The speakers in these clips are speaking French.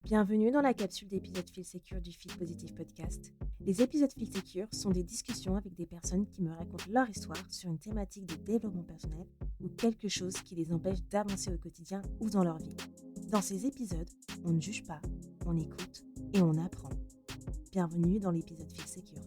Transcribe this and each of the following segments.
Bienvenue dans la capsule d'épisodes Feel Secure du Feel Positive Podcast. Les épisodes Feel Secure sont des discussions avec des personnes qui me racontent leur histoire sur une thématique de développement personnel ou quelque chose qui les empêche d'avancer au quotidien ou dans leur vie. Dans ces épisodes, on ne juge pas, on écoute et on apprend. Bienvenue dans l'épisode Feel Secure.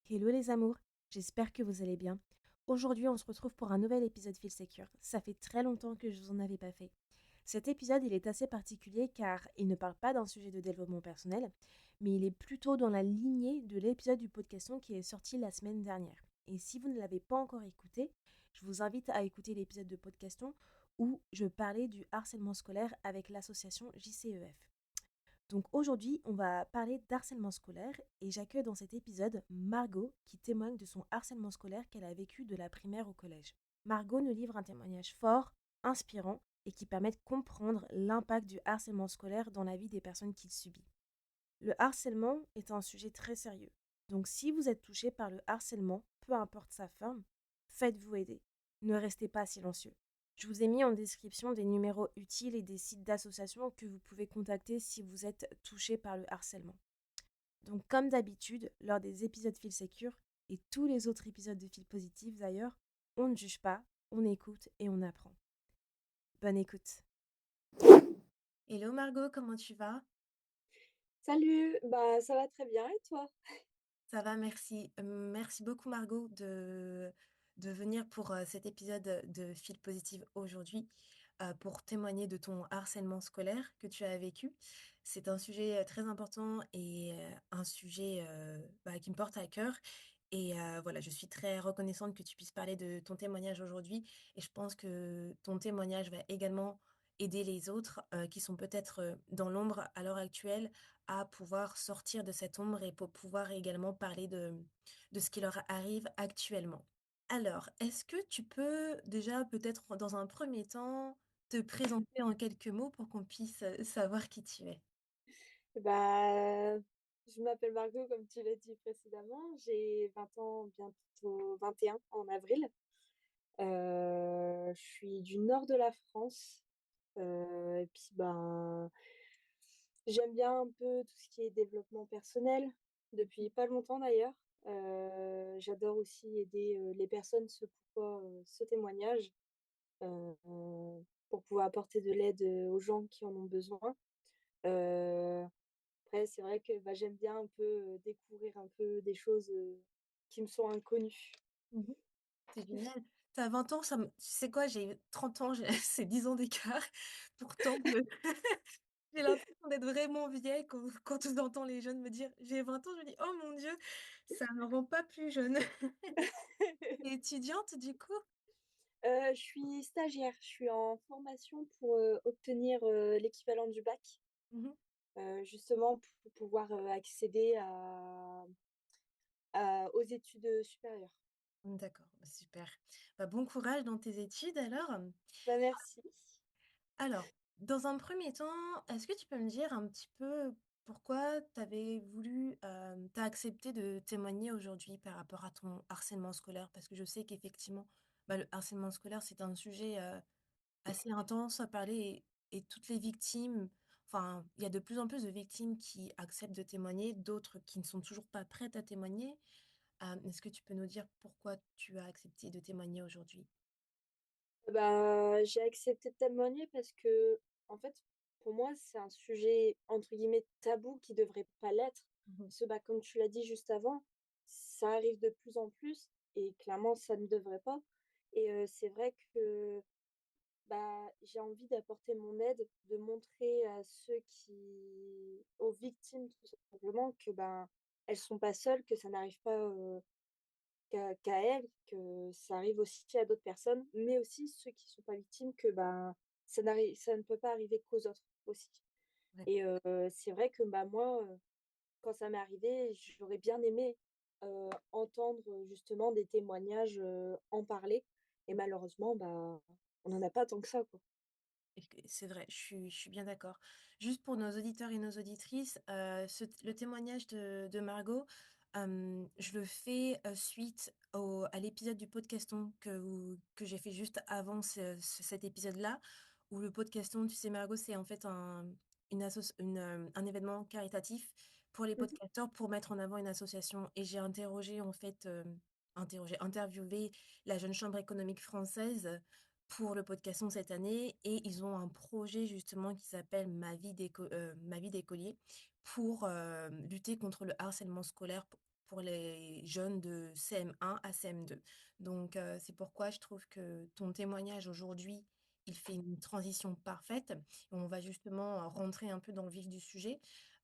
Hello les amours, j'espère que vous allez bien. Aujourd'hui, on se retrouve pour un nouvel épisode Feel Secure. Ça fait très longtemps que je vous en avais pas fait. Cet épisode, il est assez particulier car il ne parle pas d'un sujet de développement personnel, mais il est plutôt dans la lignée de l'épisode du podcaston qui est sorti la semaine dernière. Et si vous ne l'avez pas encore écouté, je vous invite à écouter l'épisode de podcaston où je parlais du harcèlement scolaire avec l'association JCEF. Donc aujourd'hui, on va parler d'harcèlement scolaire et j'accueille dans cet épisode Margot qui témoigne de son harcèlement scolaire qu'elle a vécu de la primaire au collège. Margot nous livre un témoignage fort, inspirant et qui permet de comprendre l'impact du harcèlement scolaire dans la vie des personnes qui le subissent. Le harcèlement est un sujet très sérieux. Donc si vous êtes touché par le harcèlement, peu importe sa forme, faites-vous aider. Ne restez pas silencieux. Je vous ai mis en description des numéros utiles et des sites d'associations que vous pouvez contacter si vous êtes touché par le harcèlement. Donc comme d'habitude, lors des épisodes Feel Secure et tous les autres épisodes de Feel Positive d'ailleurs, on ne juge pas, on écoute et on apprend. Bonne écoute. Hello Margot, comment tu vas? Salut, bah ça va très bien et toi? Ça va, merci. Merci beaucoup Margot de venir pour cet épisode de Feel Positive aujourd'hui pour témoigner de ton harcèlement scolaire que tu as vécu. C'est un sujet très important et un sujet qui me porte à cœur. Et voilà, je suis très reconnaissante que tu puisses parler de ton témoignage aujourd'hui. Et je pense que ton témoignage va également aider les autres qui sont peut-être dans l'ombre à l'heure actuelle à pouvoir sortir de cette ombre et pour pouvoir également parler de ce qui leur arrive actuellement. Alors, est-ce que tu peux déjà peut-être dans un premier temps te présenter en quelques mots pour qu'on puisse savoir qui tu es? Bah, je m'appelle Margot comme tu l'as dit précédemment, j'ai 20 ans, bientôt 21 en avril. Je suis du nord de la France, et puis ben, j'aime bien un peu tout ce qui est développement personnel, depuis pas longtemps d'ailleurs. J'adore aussi aider, les personnes, c'est pourquoi, ce témoignage, pour pouvoir apporter de l'aide, aux gens qui en ont besoin. Heu, Après c'est vrai que, bah, j'aime bien un peu, découvrir un peu des choses, qui me sont inconnues. Mmh. C'est génial. Tu as 20 ans, ça me tu sais quoi? J'ai 30 ans, j'ai c'est 10 ans d'écart. Pourtant, j'ai l'impression d'être vraiment vieille quand j'entends les jeunes me dire: «J'ai 20 ans», je me dis: «Oh mon Dieu, ça me rend pas plus jeune». Tu es étudiante du coup? Je suis stagiaire, je suis en formation pour, obtenir, l'équivalent du bac, Mmh. justement pour pouvoir, accéder aux études, supérieures. D'accord, bah, super. Bah, bon courage dans tes études alors. Bah, merci. Alors, dans un premier temps, est-ce que tu peux me dire un petit peu pourquoi tu avais voulu, tu accepté de témoigner aujourd'hui par rapport à ton harcèlement scolaire? Parce que je sais qu'effectivement, bah, le harcèlement scolaire, c'est un sujet, assez intense à parler et toutes les victimes enfin, il y a de plus en plus de victimes qui acceptent de témoigner, d'autres qui ne sont toujours pas prêtes à témoigner. Est-ce que tu peux nous dire pourquoi tu as accepté de témoigner aujourd'hui? Bah, j'ai accepté de témoigner parce que, en fait, pour moi, c'est un sujet entre guillemets «tabou» qui devrait pas l'être. Mmh. Parce que, bah, comme tu l'as dit juste avant, ça arrive de plus en plus et clairement ça ne devrait pas. Et c'est vrai que, bah, j'ai envie d'apporter mon aide, de montrer à ceux qui aux victimes tout simplement que, ben, elles sont pas seules, que ça n'arrive pas, qu'à elles, que ça arrive aussi à d'autres personnes, mais aussi ceux qui sont pas victimes que, ben, ça ne peut pas arriver qu'aux autres aussi. Ouais. Et c'est vrai que, bah, moi, quand ça m'est arrivé, j'aurais bien aimé, entendre, justement des témoignages, en parler et malheureusement, bah, on en a pas tant que ça, quoi. Et que c'est vrai, je suis bien d'accord. Juste pour nos auditeurs et nos auditrices, le témoignage de Margot, Je le fais, suite à l'épisode du podcaston que j'ai fait juste avant cet épisode-là, où le podcaston, tu sais, Margot, c'est en fait un événement caritatif pour les Mmh. podcasteurs pour mettre en avant une association. Et j'ai interviewé la Jeune Chambre économique française pour le podcaston cette année, et ils ont un projet justement qui s'appelle Ma vie d'écolier, pour lutter contre le harcèlement scolaire pour les jeunes de CM1 à CM2. Donc, c'est pourquoi je trouve que ton témoignage aujourd'hui, il fait une transition parfaite. On va justement rentrer un peu dans le vif du sujet.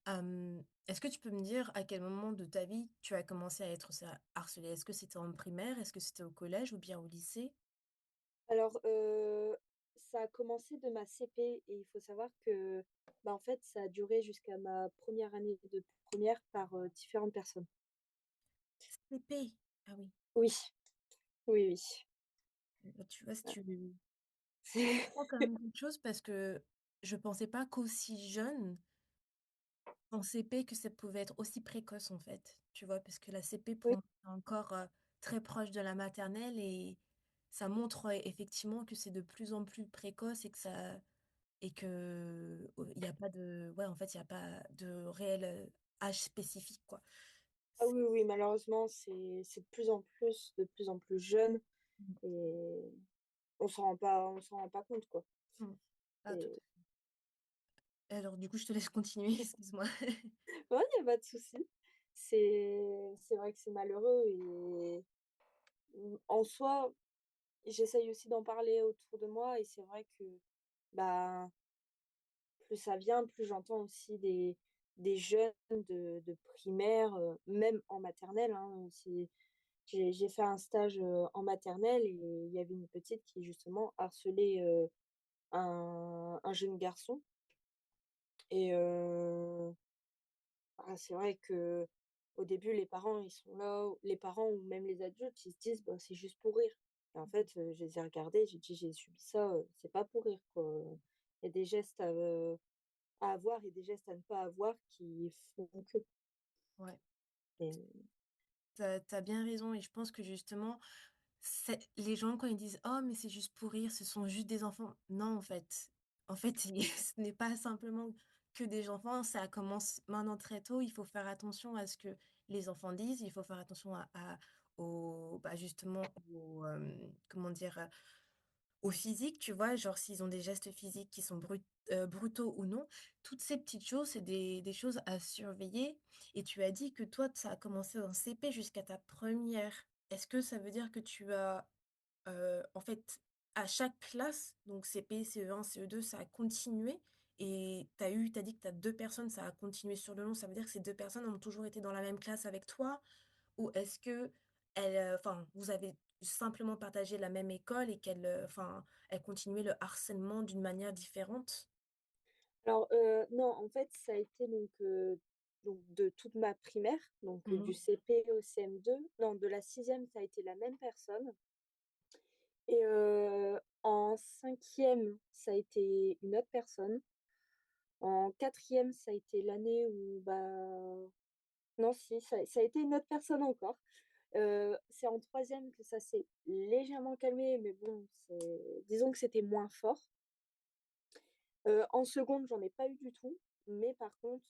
Est-ce que tu peux me dire à quel moment de ta vie tu as commencé à être harcelée? Est-ce que c'était en primaire? Est-ce que c'était au collège ou bien au lycée? Alors, ça a commencé de ma CP et il faut savoir que, bah, en fait, ça a duré jusqu'à ma première année de première par, différentes personnes. CP? Ah oui. Oui, oui, oui. Bah, tu vois, si Ouais. tu C'est apprends quand même quelque chose, parce que je pensais pas qu'aussi jeune, en CP, que ça pouvait être aussi précoce, en fait, tu vois? Parce que la CP, pour oui. moi, c'est encore, très proche de la maternelle, et ça montre, effectivement que c'est de plus en plus précoce, et que, il y a pas de ouais, en fait, il y a pas de réel, âge spécifique, quoi. Ah C'est oui, oui, malheureusement, c'est de plus en plus jeune mmh, et on s'en rend pas compte, quoi. mmh. Ah, tout Et alors du coup, je te laisse continuer, excuse-moi. ouais, il y a pas de souci. C'est vrai que c'est malheureux et en soi, j'essaye aussi d'en parler autour de moi et c'est vrai que, bah, plus ça vient, plus j'entends aussi des jeunes de primaire, même en maternelle, hein, j'ai fait un stage, en maternelle et il y avait une petite qui justement harcelait, un jeune garçon et bah, c'est vrai que au début les parents ils sont là, les parents ou même les adultes, ils se disent: «Bah, c'est juste pour rire» et en fait, je les ai regardés, j'ai dit: «J'ai subi ça, c'est pas pour rire, quoi». Il y a des gestes à avoir et des gestes à ne pas avoir qui font que Ouais, et tu as bien raison, et je pense que justement, c'est les gens quand ils disent: «Oh mais c'est juste pour rire, ce sont juste des enfants». Non, en fait. En fait, ce n'est pas simplement que des enfants, ça commence maintenant très tôt. Il faut faire attention à ce que les enfants disent, il faut faire attention justement comment dire? Au physique, tu vois? Genre s'ils ont des gestes physiques qui sont brutaux ou non. Toutes ces petites choses, c'est des choses à surveiller, et tu as dit que toi, ça a commencé en CP jusqu'à ta première. Est-ce que ça veut dire que tu as, en fait, à chaque classe, donc CP, CE1, CE2, ça a continué, et tu as dit que tu as 2 personnes, ça a continué sur le long, ça veut dire que ces 2 personnes ont toujours été dans la même classe avec toi? Ou est-ce qu'elles, enfin, vous avez simplement partagé la même école et enfin, elles continuaient le harcèlement d'une manière différente? alors, non, en fait, ça a été donc de toute ma primaire, donc du Mmh. CP au CM2. Non, de la sixième ça a été la même personne et en cinquième ça a été une autre personne. En quatrième ça a été l'année où, bah non, si, ça a été une autre personne encore. C'est en troisième que ça s'est légèrement calmé, mais bon, disons que c'était moins fort. En seconde, j'en ai pas eu du tout, mais par contre,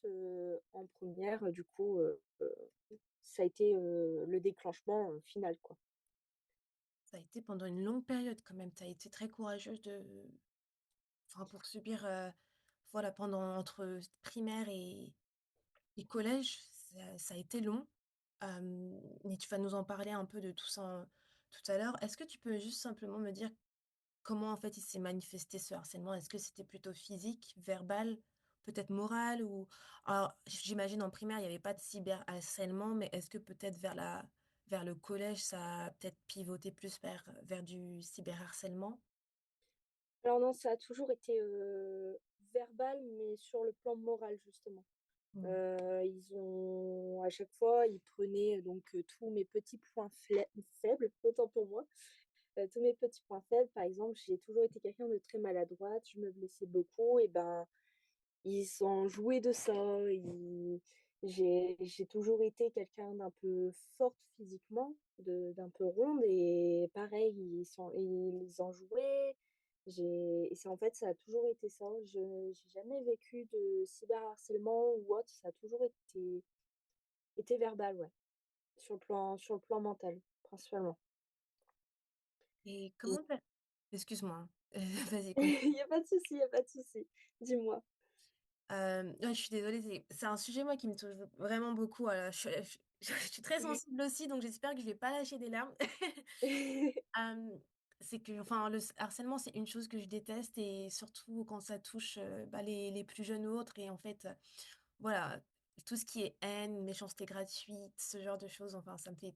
en première, du coup, ça a été, le déclenchement, final, quoi. Ça a été pendant une longue période quand même. Tu as été très courageuse pour subir, voilà, pendant entre primaire et collège, ça a été long. Mais tu vas nous en parler un peu de tout ça, tout à l'heure. Est-ce que tu peux juste simplement me dire comment, en fait, il s'est manifesté, ce harcèlement? Est-ce que c'était plutôt physique, verbal, peut-être moral, ou alors j'imagine en primaire, il y avait pas de cyberharcèlement, mais est-ce que peut-être vers le collège, ça a peut-être pivoté plus vers du cyberharcèlement? Alors non, ça a toujours été, verbal, mais sur le plan moral, justement. Mmh. Ils ont à chaque fois, ils prenaient, tous mes petits points faibles, autant pour moi, tous mes petits points faibles. Par exemple, j'ai toujours été quelqu'un de très maladroite, je me blessais beaucoup et ben, ils s'en jouaient de ça, J'ai toujours été quelqu'un d'un peu forte physiquement, d'un peu ronde et pareil, ils en jouaient. Et c'est en fait, ça a toujours été ça. J'ai jamais vécu de cyberharcèlement ou autre, ça a toujours été verbal, ouais, sur le plan mental, principalement. Et Et comment tu excuse-moi, hein. Vas-y, continue. il y a pas de souci, il y a pas de souci. Dis-moi. Ouais, je suis désolée, c'est un sujet, moi, qui me touche vraiment beaucoup, je suis très sensible aussi, donc j'espère que je vais pas lâcher des larmes. Hem, c'est que enfin, le harcèlement, c'est une chose que je déteste et surtout quand ça touche, bah, les plus jeunes ou autres et en fait, voilà, tout ce qui est haine, méchanceté gratuite, ce genre de choses, enfin, ça me fait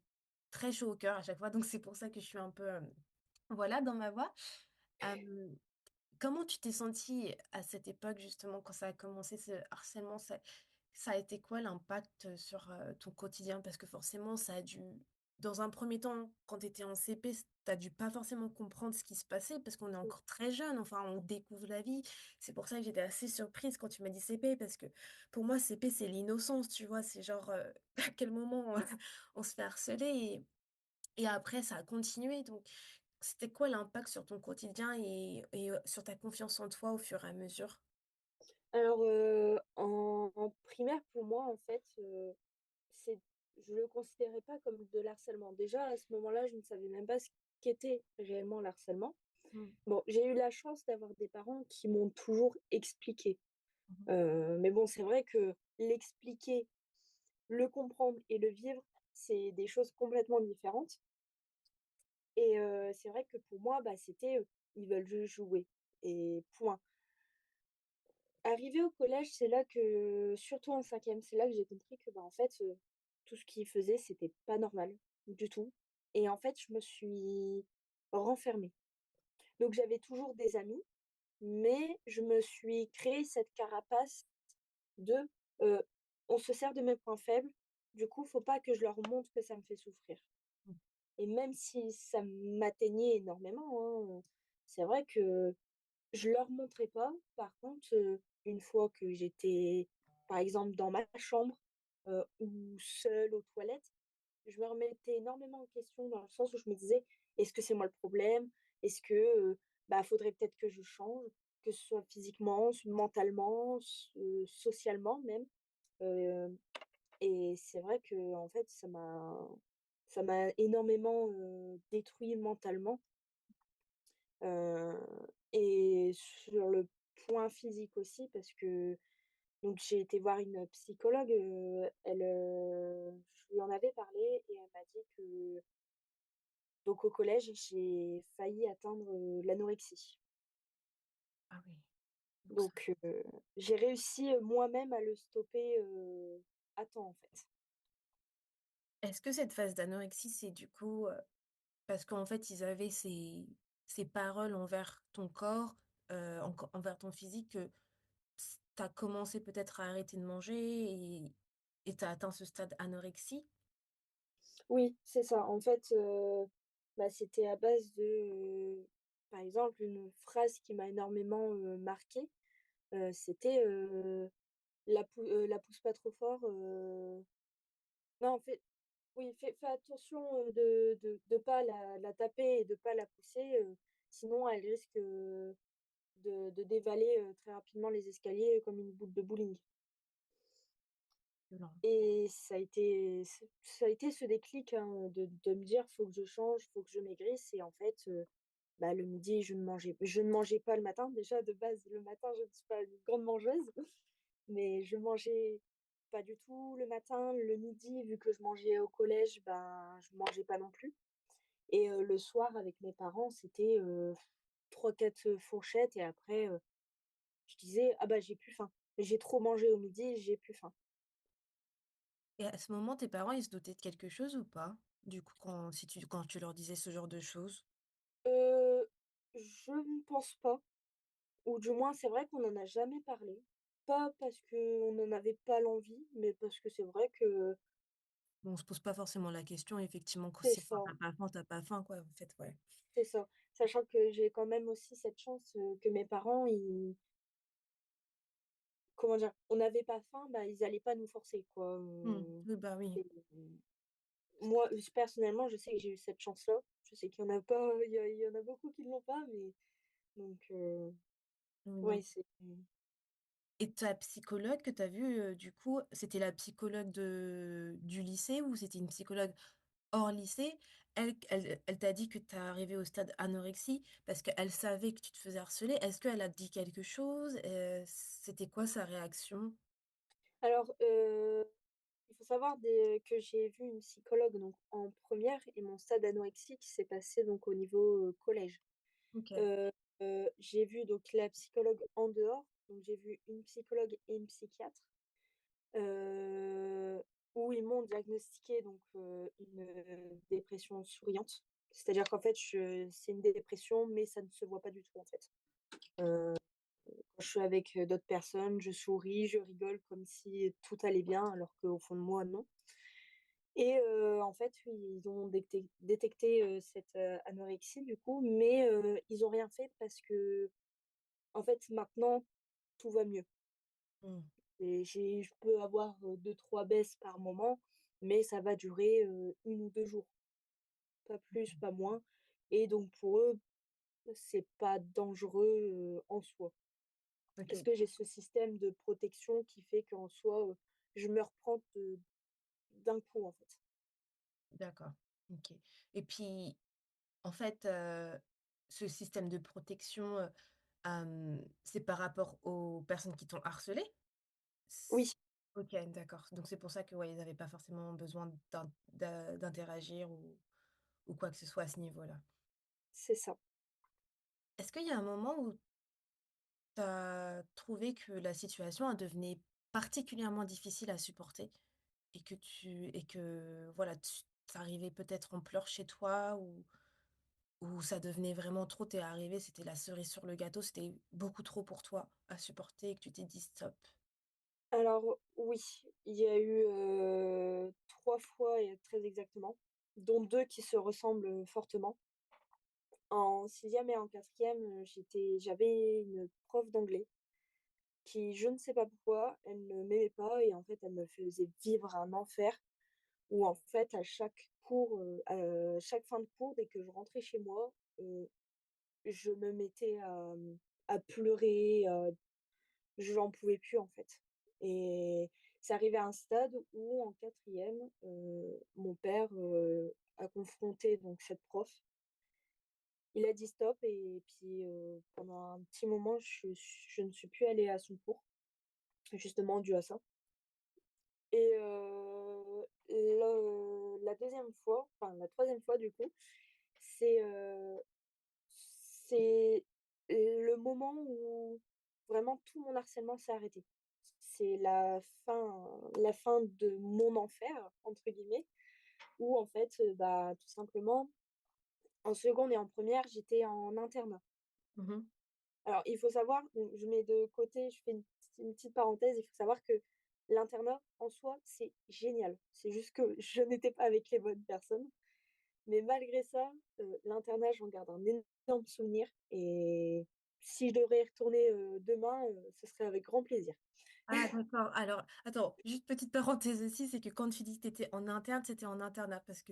très chaud au cœur à chaque fois, donc c'est pour ça que je suis un peu, voilà, dans ma voix. Hem Comment tu t'es sentie à cette époque justement quand ça a commencé ce harcèlement? Ça a été quoi l'impact, sur, ton quotidien? Parce que forcément ça a dû dans un premier temps, quand tu étais en CP, tu as dû pas forcément comprendre ce qui se passait parce qu'on est encore très jeune, enfin on découvre la vie. C'est pour ça que j'étais assez surprise quand tu m'as dit CP parce que pour moi CP c'est l'innocence, tu vois? C'est genre, à quel moment on se fait harceler et après ça a continué donc c'était quoi l'impact sur ton quotidien et sur ta confiance en toi au fur et à mesure? Alors, en primaire, pour moi, en fait, c'est je le considérais pas comme de l'harcèlement. Déjà, à ce moment-là, je ne savais même pas ce qu'était réellement l'harcèlement. Mmh. Bon, j'ai eu la chance d'avoir des parents qui m'ont toujours expliqué. Mmh mh. Mais bon, c'est vrai que l'expliquer, le comprendre et le vivre, c'est des choses complètement différentes et c'est vrai que pour moi, bah, c'était, ils veulent juste jouer et point. Arrivée au collège, c'est là que surtout en cinquième, c'est là que j'ai compris que, bah, en fait, tout ce qu'ils faisaient, c'était pas normal du tout et en fait, je me suis renfermée. Donc j'avais toujours des amis, mais je me suis créé cette carapace de, heu, on se sert de mes points faibles, du coup, faut pas que je leur montre que ça me fait souffrir Mmh. et même si ça m'atteignait énormément, hein, c'est vrai que je leur montrais pas. Par contre, une fois que j'étais, par exemple, dans ma chambre, ou seule aux toilettes, je me remettais énormément en question dans le sens où je me disais: «Est-ce que c'est moi le problème? Est-ce que, bah, faudrait peut-être que je change?» que ce soit physiquement, mentalement, socialement même, heu et c'est vrai que en fait, ça m'a énormément, détruit mentalement. Heu et sur le point physique aussi parce que donc j'ai été voir une psychologue, je lui en avais parlé et elle m'a dit que donc au collège, j'ai failli atteindre, l'anorexie. Ah oui, donc ça Donc j'ai réussi, moi-même à le stopper, à temps, en fait. est-ce que cette phase d'anorexie, c'est du coup, parce qu'en fait, ils avaient ces paroles envers ton corps, envers ton physique que tu as commencé peut-être à arrêter de manger et tu as atteint ce stade anorexie? Oui, c'est ça. En fait, bah, c'était à base de, par exemple, une phrase qui m'a énormément, marquée, c'était, la pousse pas trop fort, non, en fait, oui, fais attention, de pas la taper et de pas la pousser, sinon elle risque, de dévaler, très rapidement les escaliers comme une boule de bowling Violent. et ça a été ce déclic, hein, de me dire: «Faut que je change, faut que je maigrisse» et en fait, bah, le midi, je ne mangeais pas le matin. Déjà de base, le matin, je ne suis pas une grande mangeuse, mais je mangeais pas du tout le matin. Le midi, vu que je mangeais au collège, ben, je mangeais pas non plus et le soir avec mes parents, c'était, 3-4 fourchettes et après, je disais: «Ah bah, j'ai plus faim. J'ai trop mangé au midi, j'ai plus faim». Et à ce moment, tes parents, ils se doutaient de quelque chose ou pas? Du coup, quand tu leur disais ce genre de choses? Heu, je ne pense pas, ou du moins c'est vrai qu'on en a jamais parlé. Pas parce qu'on n'en avait pas l'envie, mais parce que c'est vrai que On se pose pas forcément la question, effectivement, c'est si ça, tu pas faim, quoi, en fait, ouais. c'est ça. Sachant que j'ai quand même aussi cette chance, que mes parents, comment dire? On n'avait pas faim, bah, ils allaient pas nous forcer, quoi, Oui, bah, oui. et moi, personnellement, je sais que j'ai eu cette chance-là. Je sais qu'il y en a pas, il y en a beaucoup qui ne l'ont pas, mais donc Oui, ouais, non. c'est Et ta psychologue que tu as vue, du coup, c'était la psychologue du lycée ou c'était une psychologue hors lycée? Elle t'a dit que tu es arrivée au stade anorexie parce qu'elle savait que tu te faisais harceler. Est-ce qu'elle a dit quelque chose? C'était quoi sa réaction? alors, il faut savoir que j'ai vu une psychologue donc en première et mon stade anorexique s'est passé donc au niveau, collège. OK. Heu j'ai vu donc la psychologue en dehors, donc j'ai vu une psychologue et une psychiatre, heu, où ils m'ont diagnostiqué donc, une, dépression souriante. C'est-à-dire qu'en fait, c'est une dépression, mais ça ne se voit pas du tout, en fait. Quand je suis avec, d'autres personnes, je souris, je rigole comme si tout allait bien, alors qu'au fond de moi, non. Et en fait, oui, ils ont détecté, cette, anorexie du coup, mais ils ont rien fait parce que en fait, maintenant, tout va mieux Mmh. et je peux avoir, 2-3 baisses par moment, mais ça va durer, 1 ou 2 jours, pas plus, pas moins, et donc pour eux, c'est pas dangereux, en soi. Parce OK, que j'ai ce système de protection qui fait qu'en soi, je me reprends d'un coup, en fait. d'accord. OK. Et puis, en fait, ce système de protection, c'est par rapport aux personnes qui t'ont harcelé? Oui, S OK, d'accord. Donc c'est pour ça que, ouais, ils avaient pas forcément besoin d'interagir ou quoi que ce soit à ce niveau-là. c'est ça. Est-ce qu'il y a un moment où tu as trouvé que la situation, elle devenait particulièrement difficile à supporter et que voilà, tu arrivais peut-être en pleurs chez toi ou ça devenait vraiment trop, tu es arrivée, c'était la cerise sur le gâteau, c'était beaucoup trop pour toi à supporter et que tu t'es dit: «Stop». Alors oui, il y a eu, 3 fois et très exactement, dont 2 qui se ressemblent, fortement. En sixième et en quatrième, j'avais une prof d'anglais qui, je ne sais pas pourquoi, elle ne m'aimait pas et en fait, elle me faisait vivre un enfer où en fait, à chaque fin de cours, dès que je rentrais chez moi, je me mettais à pleurer, j'en pouvais plus, en fait, et c'est arrivé à un stade où en quatrième, mon père, a confronté donc cette prof. Il a dit: «Stop», et puis, pendant un petit moment, je ne suis plus allée à son cours, justement dû à ça, et la deuxième fois, enfin la troisième fois du coup, c'est, c'est le moment où vraiment tout mon harcèlement s'est arrêté. C'est la fin de «mon enfer» entre guillemets, où en fait, bah, tout simplement, en seconde et en première, j'étais en internat. Mmh. Alors il faut savoir, donc je mets de côté, je fais une petite parenthèse, il faut savoir que l'internat en soi, c'est génial. C'est juste que je n'étais pas avec les bonnes personnes. Mais malgré ça, l'internat, j'en garde un énorme souvenir, et si je devrais y retourner, demain, ce serait avec grand plaisir. Ah d'accord. Alors, attends, juste petite parenthèse aussi, c'est que quand tu dis que tu étais en interne, c'était en internat parce que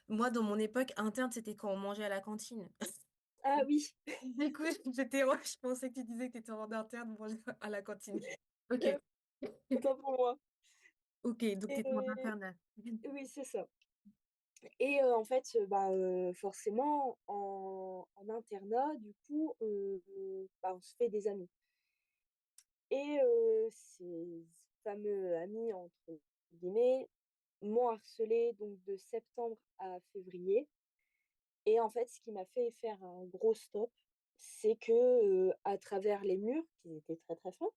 moi, dans mon époque, interne, c'était quand on mangeait à la cantine. Ah oui, Du coup, j'étais ouais, je pensais que tu disais que tu étais en interne, manger à la cantine. OK. autant pour moi, OK, donc tu étais en et internat. oui, c'est ça, et en fait, bah, forcément en internat, du coup, bah, on se fait des amis, et ces fameux «amis» entre guillemets m'ont harcelée donc de septembre à février. Et en fait, ce qui m'a fait faire un gros stop, c'est que, à travers les murs, qui étaient très, très fins,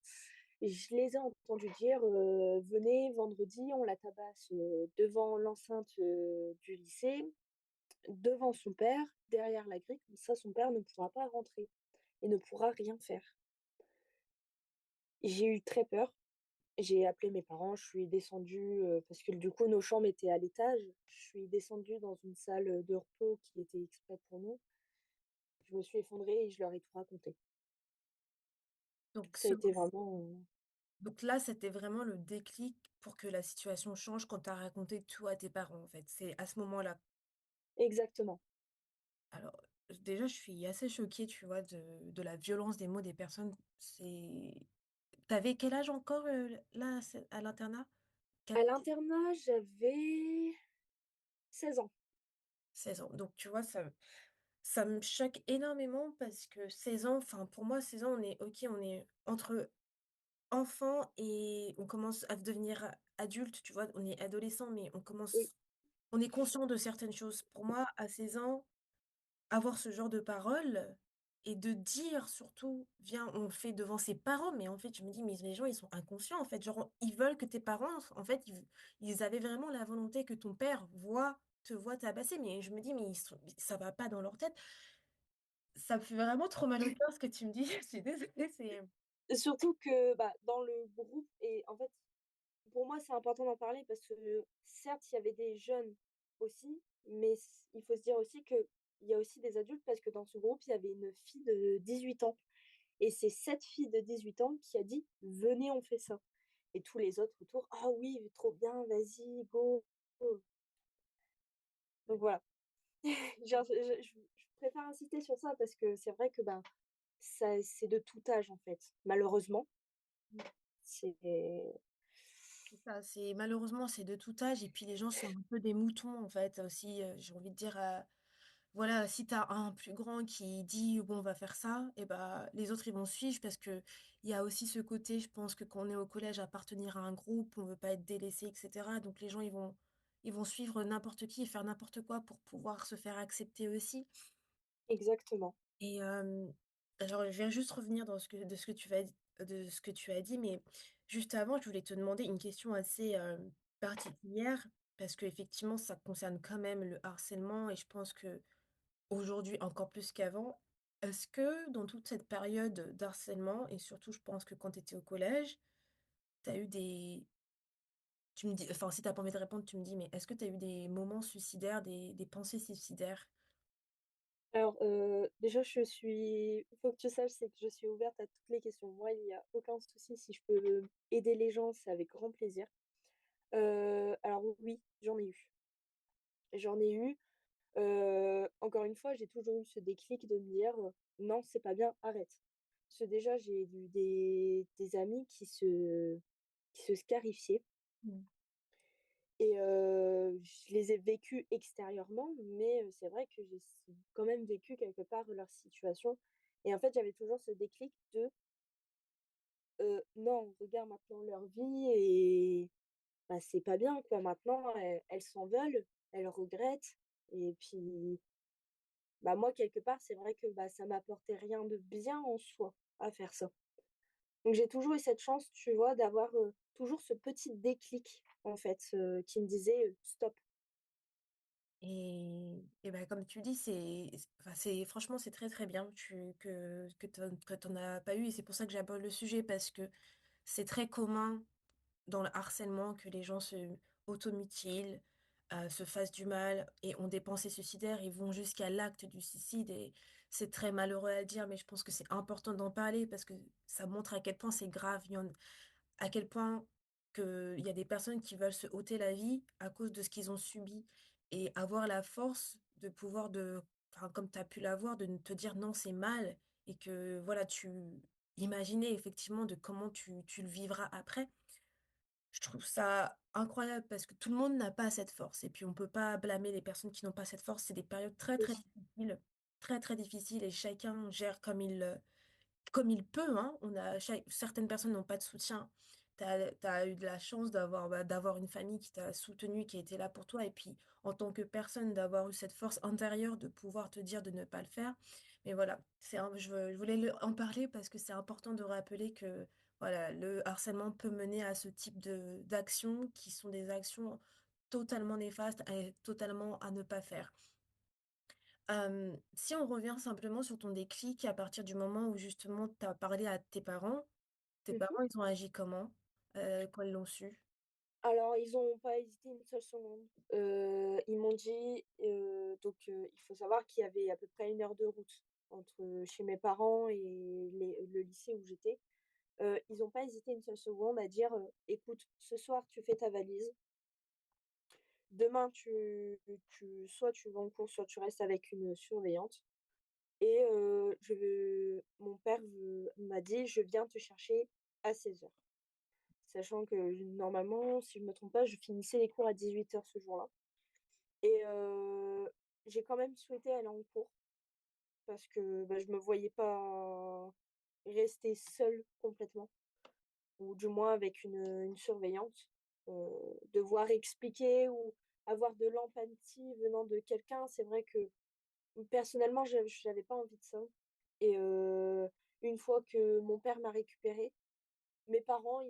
je les ai entendus dire, «Venez vendredi, on la tabasse, devant l'enceinte, du lycée, devant son père, derrière la grille, comme ça son père ne pourra pas rentrer et ne pourra rien faire». J'ai eu très peur, j'ai appelé mes parents, je suis descendue, parce que du coup nos chambres étaient à l'étage, je suis descendue dans une salle, de repos qui était exprès pour nous. Je me suis effondrée et je leur ai tout raconté. Donc Ça a ce été vraiment, Donc là, c'était vraiment le déclic pour que la situation change quand tu as raconté tout à tes parents, en fait. C'est à ce moment-là. Exactement. Alors, déjà, je suis assez choquée, tu vois, de la violence des mots des personnes. T'avais quel âge encore, là, à l'internat? À 4 l'internat, j'avais 16 ans. 16 ans. Donc tu vois, ça me choque énormément parce que 16 ans, enfin, pour moi, 16 ans, on est OK, on est entre enfants et on commence à devenir adulte, tu vois? On est adolescent, mais Oui, on est conscient de certaines choses. Pour moi, à 16 ans, avoir ce genre de paroles et de dire surtout: «Viens, on le fait devant ses parents», mais en fait, je me dis: «Mais les gens, ils sont inconscients, en fait». Genre, ils veulent que tes parents, en fait, ils avaient vraiment la volonté que ton père te voit tabasser, mais je me dis: «Mais ils sont ça va pas dans leur tête». Ça me fait vraiment trop mal au cœur ce que tu me dis, je suis désolée, c'est surtout que, bah, dans le groupe et en fait, pour moi, c'est important d'en parler parce que certes, il y avait des jeunes aussi, mais il faut se dire aussi qu'il y a aussi des adultes parce que dans ce groupe, il y avait une fille de 18 ans et c'est cette fille de 18 ans qui a dit: «Venez, on fait ça» et tous les autres autour: «Ah oui, trop bien, vas-y, go, go». Donc voilà. Genre, je préfère insister sur ça parce que c'est vrai que, ben, ça c'est de tout âge, en fait. Malheureusement, c'est c'est ça, c'est malheureusement, c'est de tout âge et puis les gens sont un peu des moutons, en fait, aussi, j'ai envie de dire, voilà, si tu as un plus grand qui dit: «Bon, on va faire ça» et bah, les autres, ils vont suivre parce qu'il y a aussi ce côté, je pense que quand on est au collège, appartenir à un groupe, on veut pas être délaissé et cetera, donc les gens, ils vont suivre n'importe qui et faire n'importe quoi pour pouvoir se faire accepter aussi. exactement. Et alors je viens juste revenir dans ce que tu as dit, mais juste avant, je voulais te demander une question assez, particulière parce qu'effectivement, ça concerne quand même le harcèlement et je pense qu'aujourd'hui, encore plus qu'avant, est-ce que dans toute cette période d'harcèlement et surtout, je pense que quand tu étais au collège, tu as eu des tu me dis enfin, si tu as pas envie de répondre, tu me dis, mais est-ce que tu as eu des moments suicidaires, des pensées suicidaires? Alors, déjà, faut que tu saches, c'est que je suis ouverte à toutes les questions. Moi, il y a aucun souci, si je peux aider les gens, c'est avec grand plaisir. Alors oui, j'en ai eu. J'en ai eu, encore une fois, j'ai toujours eu ce déclic de me dire: «Non, c'est pas bien, arrête». Parce que déjà, j'ai eu des amis qui se scarifiaient Mmh. et je les ai vécus extérieurement, mais c'est vrai que j'ai quand même vécu quelque part leur situation et en fait, j'avais toujours ce déclic de, «Non, regarde maintenant leur vie et bah, c'est pas bien quoi, maintenant elles s'en veulent, elles regrettent» et puis, bah, moi quelque part, c'est vrai que, bah, ça m'apportait rien de bien en soi à faire ça. Donc j'ai toujours eu cette chance, tu vois, d'avoir, toujours ce petit déclic en fait, qui me disait, «Stop». Et bah, comme tu dis, enfin, c'est franchement, c'est très, très bien que tu en as pas eu et c'est pour ça que j'aborde le sujet parce que c'est très commun dans le harcèlement que les gens se automutilent, se fassent du mal et ont des pensées suicidaires et vont jusqu'à l'acte du suicide et c'est très malheureux à dire, mais je pense que c'est important d'en parler parce que ça montre à quel point c'est grave. À quel point qu'il y a des personnes qui veulent se ôter la vie à cause de ce qu'ils ont subi et avoir la force de pouvoir enfin, comme tu as pu l'avoir, de ne te dire: «Non, c'est mal» et que voilà, tu imaginer effectivement de comment tu le vivras après. Je trouve ça incroyable parce que tout le monde n'a pas cette force et puis on peut pas blâmer les personnes qui n'ont pas cette force. C'est des périodes très, Oui, très difficiles, très, très difficiles et chacun gère comme il peut, hein. Certaines personnes n'ont pas de soutien. Tu as eu de la chance d'avoir, bah, d'avoir une famille qui t'a soutenu, qui était là pour toi et puis en tant que personne, d'avoir eu cette force intérieure de pouvoir te dire de ne pas le faire. Mais voilà, je voulais en parler parce que c'est important de rappeler que, voilà, le harcèlement peut mener à ce type d'actions qui sont des actions totalement néfastes et totalement à ne pas faire. Si on revient simplement sur ton déclic à partir du moment où justement tu as parlé à tes mmh. parents, ils ont agi comment, quand ils l'ont su? Alors ils ont pas hésité une seule seconde. Ils m'ont dit, donc il faut savoir qu'il y avait à peu près 1 heure de route entre chez mes parents et le lycée où j'étais. ils ont pas hésité une seule seconde à dire, «Écoute, ce soir tu fais ta valise, demain soit tu vas en cours, soit tu restes avec une surveillante et mon père m'a dit: "Je viens te chercher à 16 heures". Sachant que normalement, si je me trompe pas, je finissais les cours à 18 heures ce jour-là et j'ai quand même souhaité aller en cours parce que, bah, je me voyais pas rester seule complètement ou du moins avec une surveillante, devoir expliquer ou avoir de l'empathie venant de quelqu'un. C'est vrai que personnellement, j'avais pas envie de ça et une fois que mon père m'a récupérée, mes parents,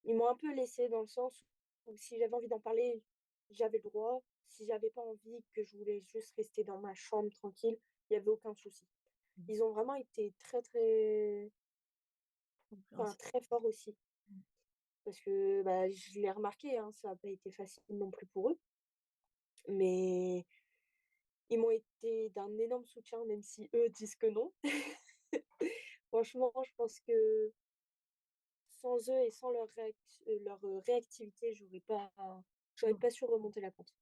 ils m'ont un peu laissée dans le sens où si j'avais envie d'en parler, j'avais le droit. Si j'avais pas envie, que je voulais juste rester dans ma chambre tranquille, il y avait aucun souci. Mmh. Ils ont vraiment été très, très enfin Compréhensible. très forts aussi Mmh. parce que, bah, je l'ai remarqué, hein, ça a pas été facile non plus pour eux, mais ils m'ont été d'un énorme soutien, même si eux disent que non. Franchement, je pense que sans eux et sans leur réactivité, j'aurais Mmh. pas su remonter la pente.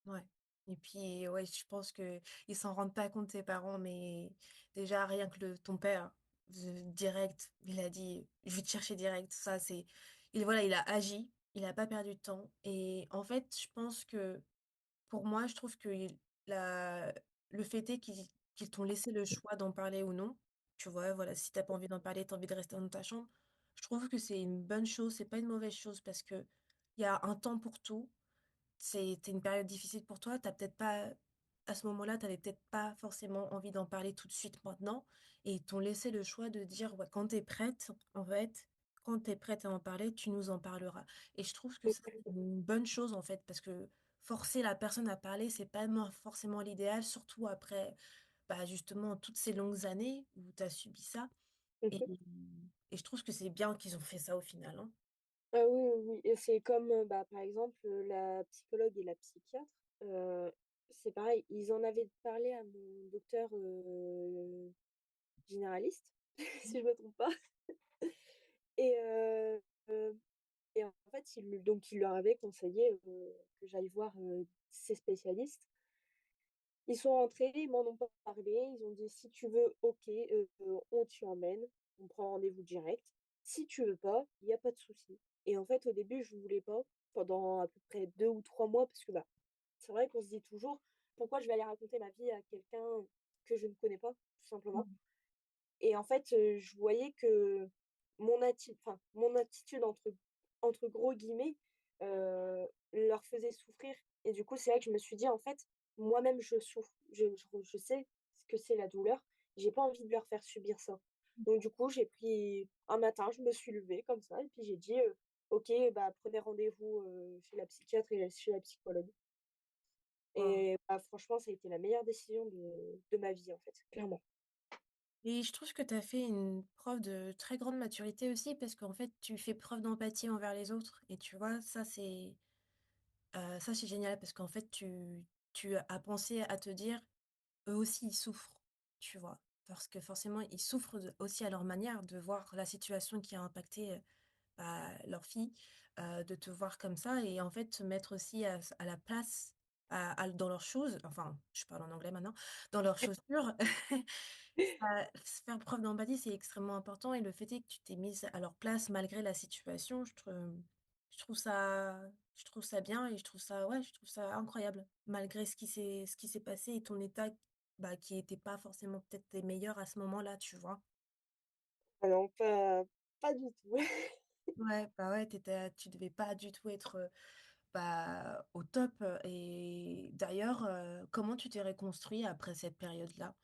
Ouais et puis, ouais, je pense qu'ils s'en rendent pas compte tes parents, mais déjà rien que le ton père, direct, il a dit: «Je vais te chercher direct». Ça, c'est voilà, il a agi, il a pas perdu de temps et en fait, je pense que pour moi, je trouve que la le fait est qu'ils t'ont laissé le choix d'en parler ou non. Tu vois? Voilà, si tu as pas envie d'en parler, tu as envie de rester dans ta chambre. Je trouve que c'est une bonne chose, c'est pas une mauvaise chose parce que il y a un temps pour tout. C'était une période difficile pour toi, tu peut-être pas à ce moment-là, tu avais peut-être pas forcément envie d'en parler tout de suite maintenant et ils t'ont laissé le choix de dire: «Ouais, quand tu es prête, en fait, quand tu es prête à en parler, tu nous en parleras» et je trouve que ça, c'est une bonne chose, en fait, parce que forcer la personne à parler, c'est pas forcément l'idéal, surtout après, bah, justement, toutes ces longues années où tu as subi ça et Mmh. et je trouve que c'est bien qu'ils ont fait ça au final, hein. Ah oui, oui, oui et c'est comme, bah, par exemple, la psychologue et la psychiatre, heu, c'est pareil, ils en avaient parlé à mon docteur, généraliste, si je me trompe pas et heu et en fait, il leur avait conseillé, que j'aille voir, ces spécialistes. Ils sont rentrés, ils m'en ont pas parlé, ils ont dit: «Si tu veux, OK, on t'y emmène, on prend rendez-vous direct. Si tu veux pas, il y a pas de souci» et en fait, au début, je voulais pas, pendant à peu près 2 ou 3 mois parce que, bah, c'est vrai qu'on se dit toujours: «Pourquoi je vais aller raconter ma vie à quelqu'un que je ne connais pas?» tout simplement Mmh. et en fait, je voyais que mon attitude entre gros guillemets, leur faisait souffrir et du coup, c'est là que je me suis dit: «En fait, moi-même je souffre, je sais ce que c'est la douleur, j'ai pas envie de leur faire subir ça». Donc du coup, j'ai pris un matin, je me suis levée comme ça et puis j'ai dit, «OK, bah, prenez rendez-vous, chez la psychiatre et chez la psychologue» Waouh. et bah, franchement, ça a été la meilleure décision de ma vie, en fait, clairement. Et je trouve que tu as fait une preuve de très grande maturité aussi parce qu'en fait, tu fais preuve d'empathie envers les autres et tu vois, ça c'est génial parce qu'en fait, tu as pensé à te dire: «Eux aussi, ils souffrent», tu vois? Parce que forcément, ils souffrent aussi à leur manière de voir la situation qui a impacté, bah, leur fille, de te voir comme ça et en fait, se mettre aussi à la place, dans leurs choses, enfin, je parle en anglais maintenant, dans leurs chaussures. Ça faire preuve d'empathie, c'est extrêmement important et le fait est que tu t'es mise à leur place malgré la situation, je trouve ça bien et je trouve ça ouais, je trouve ça incroyable. Malgré ce qui s'est passé et ton état, bah, qui était pas forcément peut-être des meilleurs à ce moment-là, tu vois? Ah non, pas du tout. Ouais, bah, ouais, tu devais pas du tout être, bah, au top, et d'ailleurs, comment tu t'es reconstruit après cette période-là?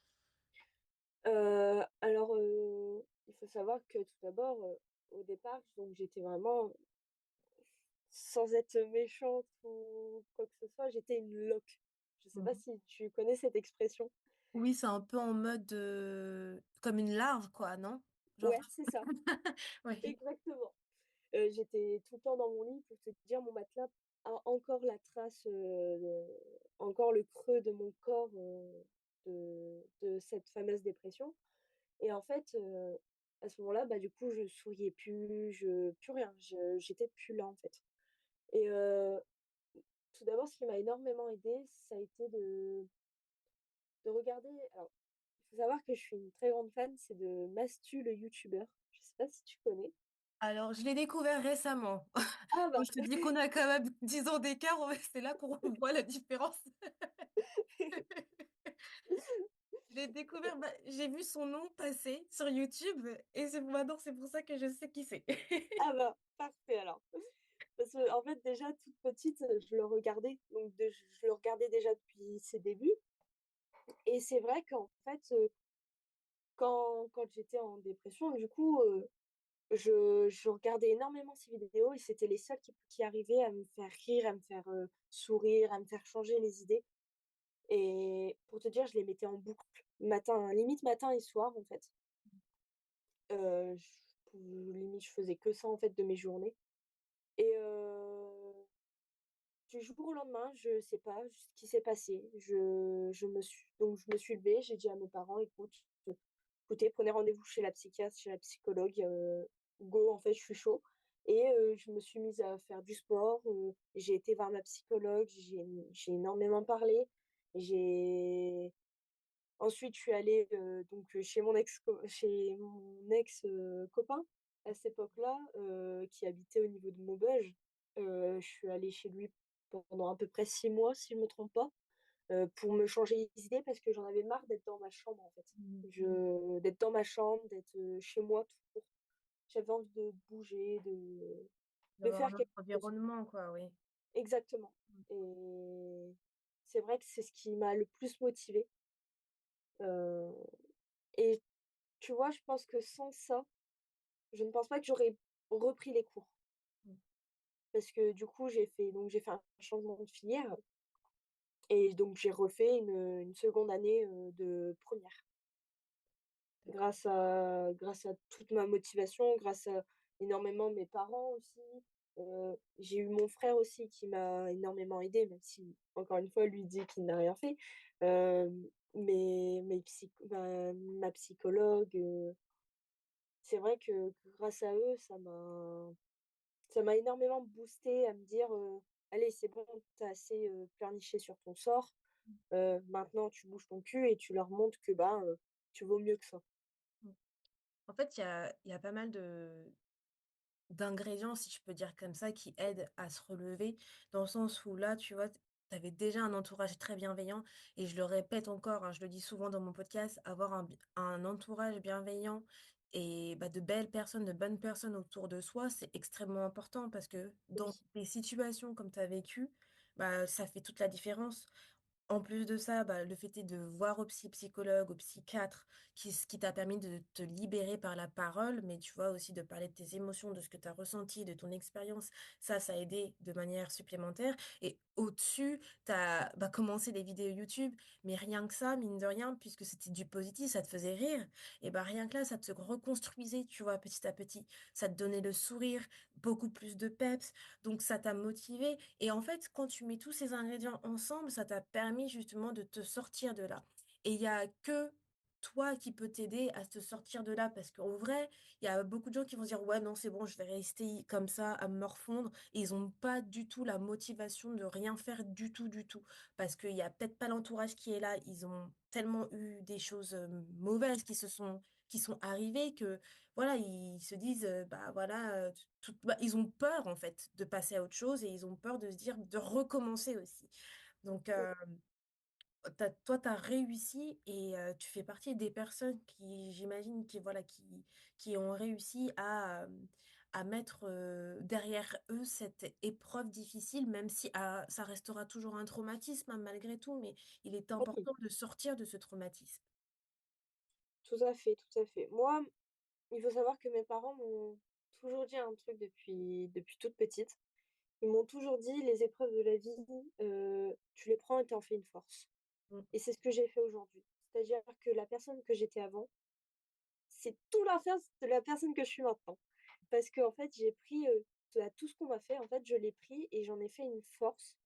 Alors, il faut savoir que tout d'abord, au départ, donc j'étais vraiment sans être méchante ou quoi que ce soit, j'étais une loque. Je sais pas Mmh. si tu connais cette expression? Oui, c'est un peu en mode, comme une larve quoi, non? Genre Ouais, c'est ça, oui. exactement. J'étais tout le temps dans mon lit pour te dire, mon matelas a encore la trace, encore le creux de mon corps, de cette fameuse dépression et en fait, à ce moment-là, bah, du coup, je souriais plus, je plus rien, j'étais plus là, en fait. Et tout d'abord, ce qui m'a énormément aidée, ça a été de regarder. Alors, il faut savoir que je suis une très grande fan, c'est de Mastu, le youtubeur. Je sais pas si tu connais? Alors, je l'ai découvert récemment. Ah Quand bah! je te dis qu'on a quand même 10 ans d'écart, ouais, c'est là qu'on voit la différence. Je l'ai découvert, bah, j'ai vu son nom passer sur YouTube et c'est maintenant c'est pour ça que je sais qui c'est. Ah bah, parfait alors. Parce que en fait, déjà toute petite, je le regardais, donc je le regardais déjà depuis ses débuts et c'est vrai qu'en fait, quand j'étais en dépression, du coup, je regardais énormément ses vidéos et c'était les seules qui arrivaient à me faire rire, à me faire, sourire, à me faire changer les idées et pour te dire, je les mettais en boucle, matin limite matin et soir, en fait. Je limite, je faisais que ça, en fait, de mes journées et du jour au lendemain, je sais pas ce qui s'est passé. Je me suis levée, j'ai dit à mes parents: Écoutez, prenez rendez-vous chez la psychiatre, chez la psychologue, go, en fait, je suis chaud» et je me suis mise à faire du sport, j'ai été voir ma psychologue, j'ai énormément parlé. J'ai Ensuite, je suis allée, chez mon ex, copain à cette époque-là, qui habitait au niveau de Maubeuge. Je suis allée chez lui pendant à peu près 6 mois, si je me trompe pas, pour me changer les idées parce que j'en avais marre d'être dans ma chambre, en fait. Mmh. D'être dans ma chambre, d'être, chez moi tout court. J'avais envie de bouger, de D'avoir faire un autre quelque chose. environnement, quoi, oui. Exactement Mmh. et c'est vrai que c'est ce qui m'a le plus motivée, heu et tu vois, je pense que sans ça, je ne pense pas que j'aurais repris les cours. Mmh. Parce que du coup, j'ai fait un changement de filière et donc j'ai refait une seconde année, de première. D'accord. Grâce à toute ma motivation, grâce à énormément mes parents aussi. J'ai eu mon frère aussi qui m'a énormément aidée, même si encore une fois, lui dit qu'il n'a rien fait. Mais ma psychologue, c'est vrai que grâce à eux, ça m'a énormément boosté à me dire, «Allez, c'est bon, tu assez, pleurniché sur ton sort, maintenant tu bouges ton cul et tu leur montres que, ben, tu vaux mieux que ça». Mmh. En fait, il y a pas mal d'ingrédients, si je peux dire comme ça, qui aident à se relever, dans le sens où là, tu vois, tu avais déjà un entourage très bienveillant et je le répète encore, hein, je le dis souvent dans mon podcast, avoir un entourage bienveillant et bah, de belles personnes, de bonnes personnes autour de soi, c'est extrêmement important parce que dans Oui, des situations comme tu as vécu, bah, ça fait toute la différence. En plus de ça, bah, le fait est de voir au psychologue, au psychiatre, ce qui t'a permis de te libérer par la parole, mais tu vois aussi de parler de tes émotions, de ce que tu as ressenti, de ton expérience. Ça a aidé de manière supplémentaire. Et au-dessus, tu as bah, commencé des vidéos YouTube, mais rien que ça, mine de rien, puisque c'était du positif, ça te faisait rire, et bah rien que là, ça te reconstruisait, tu vois, petit à petit. Ça te donnait le sourire, beaucoup plus de peps, donc ça t'a motivé. Et en fait, quand tu mets tous ces ingrédients ensemble, ça t'a permis justement de te sortir de là. Et il y a que toi qui peux t'aider à te sortir de là parce qu'en vrai, il y a beaucoup de gens qui vont se dire ouais non c'est bon je vais rester comme ça à me morfondre et ils ont pas du tout la motivation de rien faire du tout parce qu'il y a peut-être pas l'entourage qui est là, ils ont tellement eu des choses mauvaises qui sont arrivées que voilà, ils se disent bah voilà bah, ils ont peur en fait de passer à autre chose et ils ont peur de se dire de recommencer aussi. Donc mmh, toi, tu as réussi et tu fais partie des personnes qui, j'imagine, voilà, qui ont réussi à mettre derrière eux cette épreuve difficile, même si ça restera toujours un traumatisme hein, malgré tout, mais il est oui, important de sortir de ce traumatisme. tout à fait, tout à fait. Moi, il faut savoir que mes parents m'ont toujours dit un truc depuis toute petite. Ils m'ont toujours dit: «Les épreuves de la vie, tu les prends et tu en fais une force» Mm, et c'est ce que j'ai fait aujourd'hui. C'est-à-dire que la personne que j'étais avant, c'est tout l'inverse de la personne que je suis maintenant. Parce qu'en fait, j'ai pris, tout ce qu'on m'a fait, en fait, je l'ai pris et j'en ai fait une force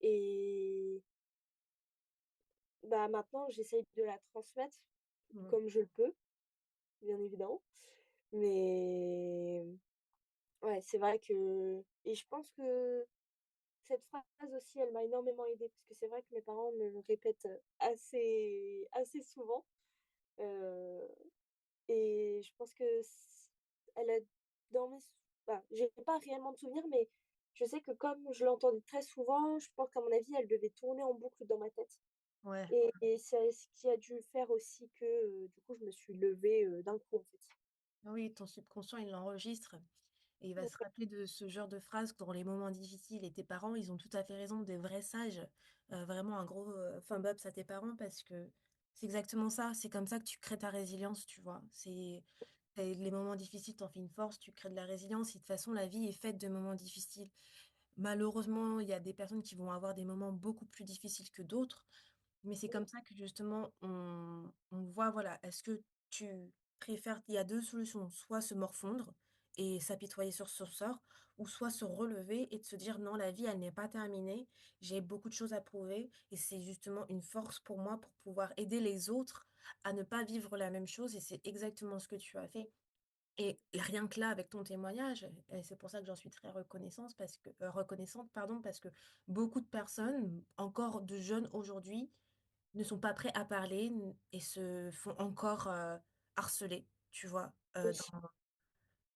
et bah, maintenant, j'essaye de la transmettre mm, comme je le peux, bien évidemment Mais ouais, c'est vrai que et je pense que cette phrase aussi, elle m'a énormément aidée parce que c'est vrai que mes parents me le répètent, assez souvent, heu et je pense que elle a dans mes j'ai pas réellement de souvenirs, mais je sais que comme je l'entendais très souvent, je pense qu'à mon avis, elle devait tourner en boucle dans ma tête Ouais. et c'est ce qui a dû faire aussi que, du coup, je me suis levée, d'un coup, en fait. Oui, ton subconscient, il l'enregistre et il va se Ouais, rappeler de ce genre de phrase dans les moments difficiles et tes parents, ils ont tout à fait raison, des vrais sages. Vraiment un gros, thumb ups à tes parents parce que c'est exactement ça. C'est comme ça que tu crées ta résilience, tu vois? C'est les moments difficiles t'en fais une force, tu crées de la résilience et de toute façon, la vie est faite de moments difficiles. Malheureusement, il y a des personnes qui vont avoir des moments beaucoup plus difficiles que d'autres. Mais c'est mmh, comme ça que justement on voit, voilà, est-ce que tu préfères il y a 2 solutions, soit se morfondre et s'apitoyer sur son sort ou soit se relever et de se dire: «Non, la vie, elle n'est pas terminée, j'ai beaucoup de choses à prouver et c'est justement une force pour moi pour pouvoir aider les autres à ne pas vivre la même chose» et c'est exactement ce que tu as fait. Et rien que là, avec ton témoignage et c'est pour ça que j'en suis très reconnaissante, pardon, parce que beaucoup de personnes, encore de jeunes aujourd'hui, ne sont pas prêts à parler et se font encore, harceler, tu vois? oui.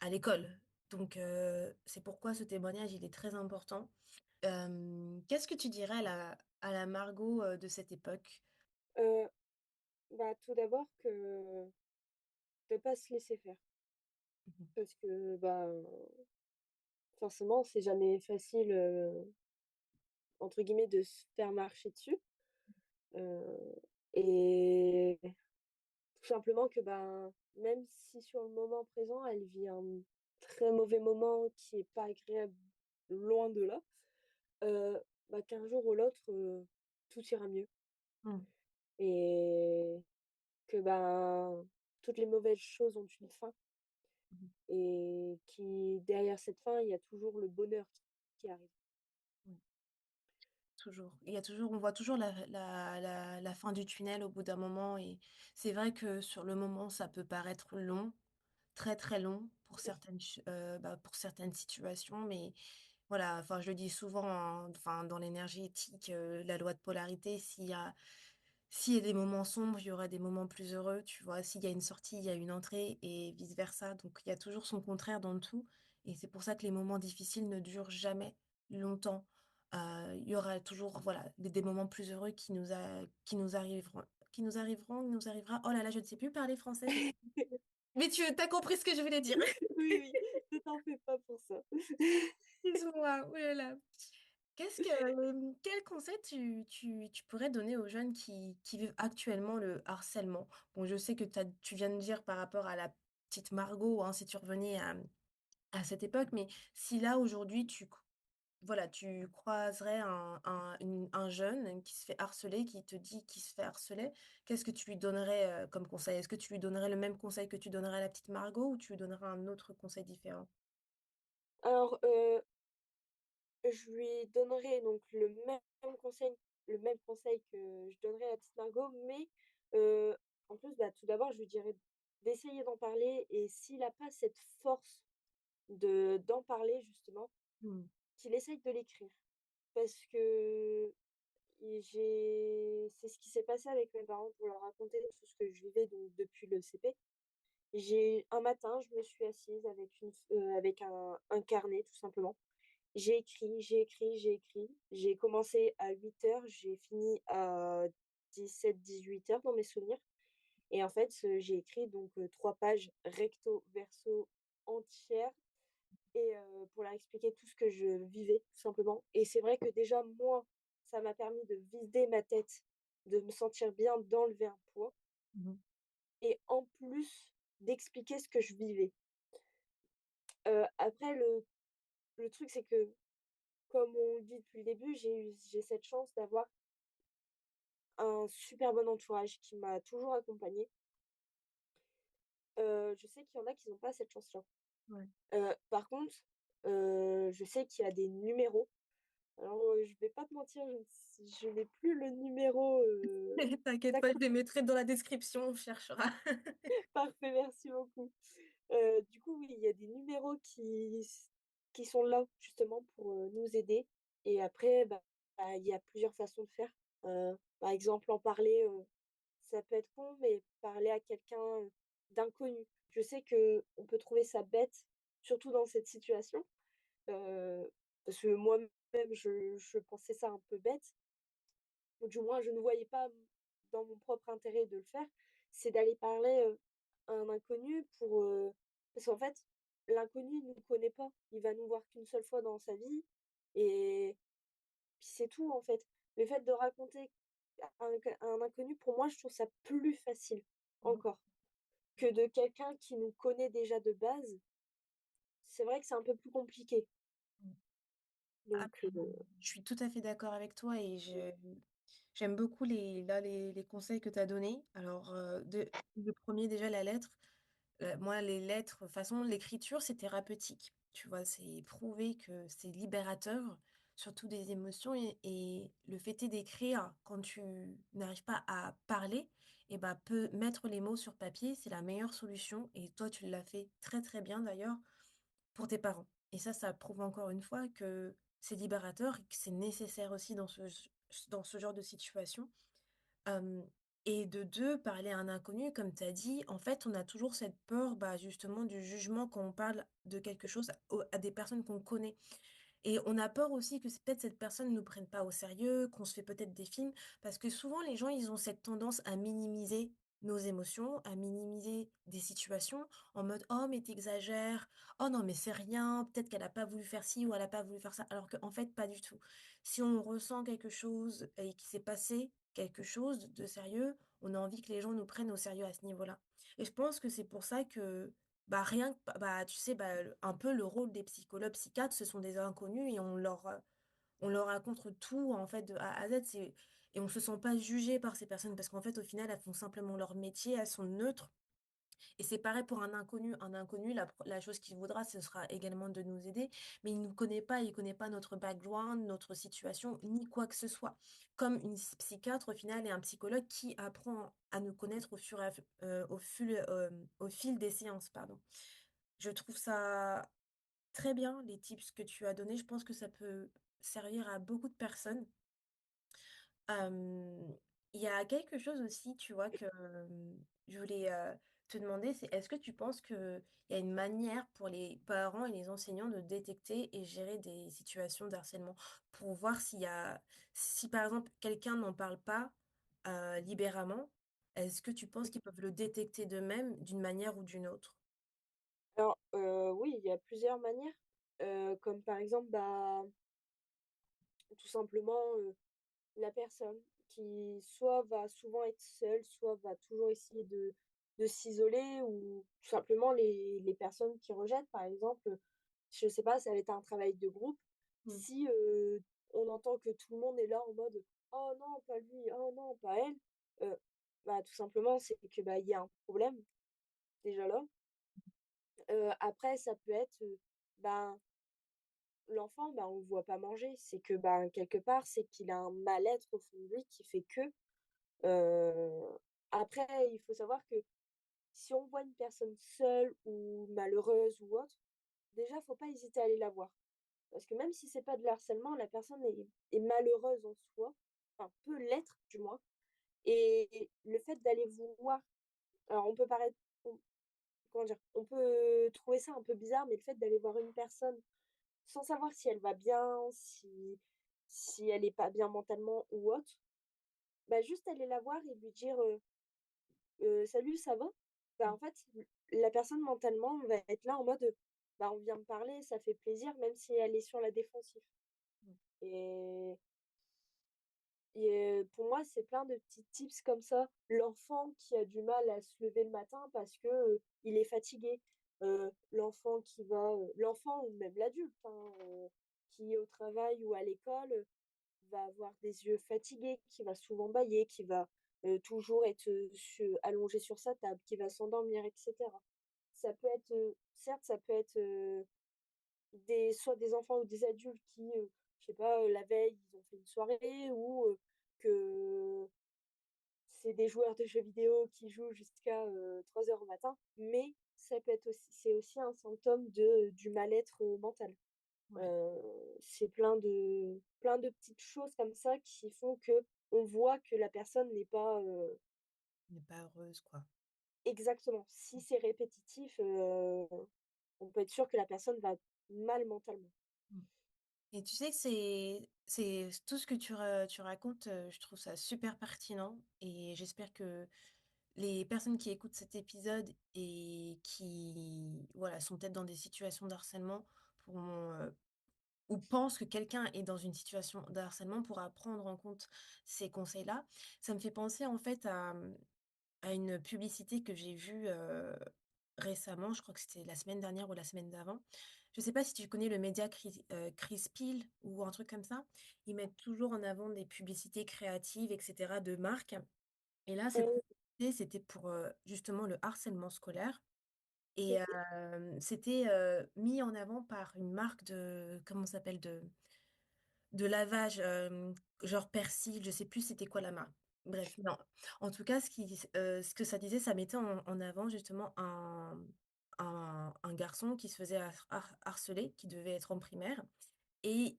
À l'école. Donc c'est pourquoi ce témoignage, il est très important. Qu'est-ce que tu dirais à la Margot, de cette époque? Heu, tout d'abord que de pas se laisser faire Mmh. parce que, forcément, c'est jamais facile, entre guillemets, «de se faire marcher dessus», heu et tout simplement que, même si sur le moment présent, elle vit un très mauvais moment qui est pas agréable, loin de là, qu'un jour ou l'autre, tout ira mieux Mmh. et que, toutes les mauvaises choses ont une fin Mmh. et derrière cette fin, il y a toujours le bonheur qui arrive. Oui. Toujours. Il y a toujours on voit toujours la fin du tunnel au bout d'un moment et c'est vrai que sur le moment, ça peut paraître long, très, très long pour Oui. pour certaines situations, mais voilà, enfin, je le dis souvent, hein, enfin, dans l'énergétique, la loi de polarité, s'il y a des moments sombres, il y aura des moments plus heureux, tu vois? S'il y a une sortie, il y a une entrée et vice versa, donc il y a toujours son contraire dans le tout et c'est pour ça que les moments difficiles ne durent jamais longtemps. Il y aura toujours, voilà, des moments plus heureux qui nous arrivera oh là là, je ne sais plus parler français, je sais mais tu as compris ce que je voulais dire. Oui, oui, ne t'en fais pas pour ça. Excuse-moi, oh là là. Quel conseil tu pourrais donner aux jeunes qui vivent actuellement le harcèlement? Bon, je sais que tu viens de dire par rapport à la petite Margot, hein, si tu revenais à cette époque, mais si là, aujourd'hui, voilà, tu croiserais un jeune qui se fait harceler, qui te dit qu'il se fait harceler, qu'est-ce que tu lui donnerais, comme conseil? Est-ce que tu lui donnerais le même conseil que tu donnerais à la petite Margot ou tu lui donnerais un autre conseil différent? Alors, je lui donnerai donc le même conseil que je donnerais à la petite Margot, mais heu, en plus, tout d'abord, je lui dirais d'essayer d'en parler et s'il a pas cette force d'en parler justement, Mmh. qu'il essaye de l'écrire. Parce que c'est ce qui s'est passé avec mes parents pour leur raconter tout ce que je vivais donc depuis le CP. Un matin, je me suis assise avec un carnet tout simplement. J'ai écrit, j'ai écrit, j'ai écrit. J'ai commencé à 8 heures, j'ai fini à 17-18 heures dans mes souvenirs et en fait, j'ai écrit donc 3 pages recto verso entières et pour leur expliquer tout ce que je vivais tout simplement et c'est vrai que déjà moi, ça m'a permis de vider ma tête, de me sentir bien, d'enlever un poids Mmh. et en plus d'expliquer ce que je vivais. Après le truc, c'est que comme on le dit depuis le début, j'ai cette chance d'avoir un super bon entourage qui m'a toujours accompagnée. Je sais qu'il y en a qui n'ont pas cette chance-là. Ouais. Par contre, je sais qu'il y a des numéros. Alors, je vais pas te mentir, je n'ai plus le numéro, T'inquiète pas, exact. je les mettrai dans la description, on cherchera. Parfait, merci beaucoup. Du coup, oui, il y a des numéros qui sont là justement pour, nous aider et après, il y a plusieurs façons de faire. Par exemple, en parler, ça peut être con, mais parler à quelqu'un, d'inconnu. Je sais que on peut trouver ça bête, surtout dans cette situation, parce que moi-même je pensais ça un peu bête, ou du moins je ne voyais pas dans mon propre intérêt de le faire, c'est d'aller parler, à un inconnu pour, parce qu'en fait, l'inconnu il ne nous connaît pas. Il va nous voir qu'une seule fois dans sa vie et puis c'est tout en fait. Le fait de raconter à un inconnu, pour moi, je trouve ça plus facile Mmh. encore que de quelqu'un qui nous connaît déjà de base. C'est vrai que c'est un peu plus compliqué. Mmh. Ah, Donc, mais je suis tout à fait d'accord avec toi et j'aime beaucoup les conseils que tu as donnés. Alors, le premier déjà la lettre, moi les lettres, de toute façon l'écriture c'est thérapeutique, tu vois? C'est prouvé que c'est libérateur, surtout des émotions et le fait est d'écrire quand tu n'arrives pas à parler et bah, peut mettre les mots sur papier, c'est la meilleure solution et toi tu l'as fait très, très bien d'ailleurs. Pour tes parents et ça prouve encore une fois que c'est libérateur et que c'est nécessaire aussi dans ce genre de situation. Hem et de 2 parler à un inconnu comme tu as dit, en fait, on a toujours cette peur, bah, justement du jugement quand on parle de quelque chose à des personnes qu'on connaît. Et on a peur aussi que peut-être cette personne ne nous prenne pas au sérieux, qu'on se fait peut-être des films, parce que souvent les gens, ils ont cette tendance à minimiser nos émotions, à minimiser des situations en mode: «Oh mais t'exagères, oh non mais c'est rien, peut-être qu'elle a pas voulu faire ci ou elle a pas voulu faire ça», alors qu'en fait pas du tout. Si on ressent quelque chose et qu'il s'est passé quelque chose de sérieux, on a envie que les gens nous prennent au sérieux à ce niveau-là. Et je pense que c'est pour ça que bah, rien que bah, tu sais, bah, un peu le rôle des psychologues, psychiatres, ce sont des inconnus et on leur raconte tout, en fait, de A à Z. Et on se sent pas jugé par ces personnes parce qu'en fait, au final, elles font simplement leur métier, elles sont neutres et c'est pareil pour un inconnu. Un inconnu, la chose qu'il voudra, ce sera également de nous aider, mais il ne nous connaît pas, il connaît pas notre background, notre situation, ni quoi que ce soit. Comme une psychiatre, au final, et un psychologue qui apprend à nous connaître au fil des séances, pardon. Je trouve ça très bien, les tips que tu as donnés. Je pense que ça peut servir à beaucoup de personnes. Hem, il y a quelque chose aussi, tu vois, que, je voulais, te demander, c'est est-ce que tu penses qu'il y a une manière pour les parents et les enseignants de détecter et gérer des situations de harcèlement? Pour voir si par exemple quelqu'un n'en parle pas, libérément, est-ce que tu penses qu'ils peuvent le détecter d'eux-mêmes d'une manière ou d'une autre? alors, oui, il y a plusieurs manières, comme par exemple, tout simplement, la personne qui soit va souvent être seule, soit va toujours essayer de s'isoler ou tout simplement les personnes qui rejettent. Par exemple, je sais pas, ça va être un travail de groupe. Mmh. Si, on entend que tout le monde est là en mode: «Oh non, pas lui, oh non, pas elle», heu, tout simplement, c'est que, il y a un problème déjà là. Après ça peut être, ben, l'enfant, on le voit pas manger. C'est que, quelque part, c'est qu'il a un mal-être au fond de lui qui fait que après, il faut savoir que si on voit une personne seule ou malheureuse ou autre, déjà, faut pas hésiter à aller la voir. Parce que même si c'est pas de le harcèlement, la personne est malheureuse en soi, enfin peut l'être du moins. Et le fait d'aller voir, alors on peut paraître, comment dire, on peut trouver ça un peu bizarre, mais le fait d'aller voir une personne sans savoir si elle va bien, si elle est pas bien mentalement ou autre, juste aller la voir et lui dire, «Salut, ça va?» Mmh. En fait, la personne mentalement va être là en mode, «On vient me parler, ça fait plaisir», même si elle est sur la défensive. Mmh. Et pour moi, c'est plein de petits tips comme ça. L'enfant qui a du mal à se lever le matin parce que, il est fatigué. L'enfant ou même l'adulte, hein, qui est au travail ou à l'école, va avoir des yeux fatigués, qui va souvent bâiller, qui va, toujours être, allongé sur sa table, qui va s'endormir et cetera. Ça peut être, certes, ça peut être, des enfants ou des adultes qui, je sais pas, la veille, ils ont fait une soirée ou, que c'est des joueurs de jeux vidéo qui jouent jusqu'à, 3 heures au matin, mais ça peut être aussi c'est aussi un symptôme de du mal-être, mental. Ouais, Heu, c'est plein de petites choses comme ça qui font que on voit que la personne n'est pas, n'est pas heureuse, quoi. exactement. Si c'est répétitif, on peut être sûr que la personne va mal mentalement. Mmh. Et tu sais que c'est tout ce que tu racontes, je trouve ça super pertinent et j'espère que les personnes qui écoutent cet épisode et qui, voilà, sont peut-être dans des situations de harcèlement pourront, ou pensent que quelqu'un est dans une situation de harcèlement pourra prendre en compte ces conseils-là. Ça me fait penser en fait à une publicité que j'ai vue, récemment, je crois que c'était la semaine dernière ou la semaine d'avant. Je ne sais pas si tu connais le média Chris Peel ou un truc comme ça? Ils mettent toujours en avant des publicités créatives et cetera de marques et là, cette Mmh, publicité, c'était pour, justement le harcèlement scolaire et OK. c'était, mis en avant par une marque de comment ça s'appelle? De lavage, genre persil, je sais plus c'était quoi la marque. Bref, non. En tout cas, ce que ça disait, ça mettait en avant justement un garçon qui se faisait harceler, qui devait être en primaire et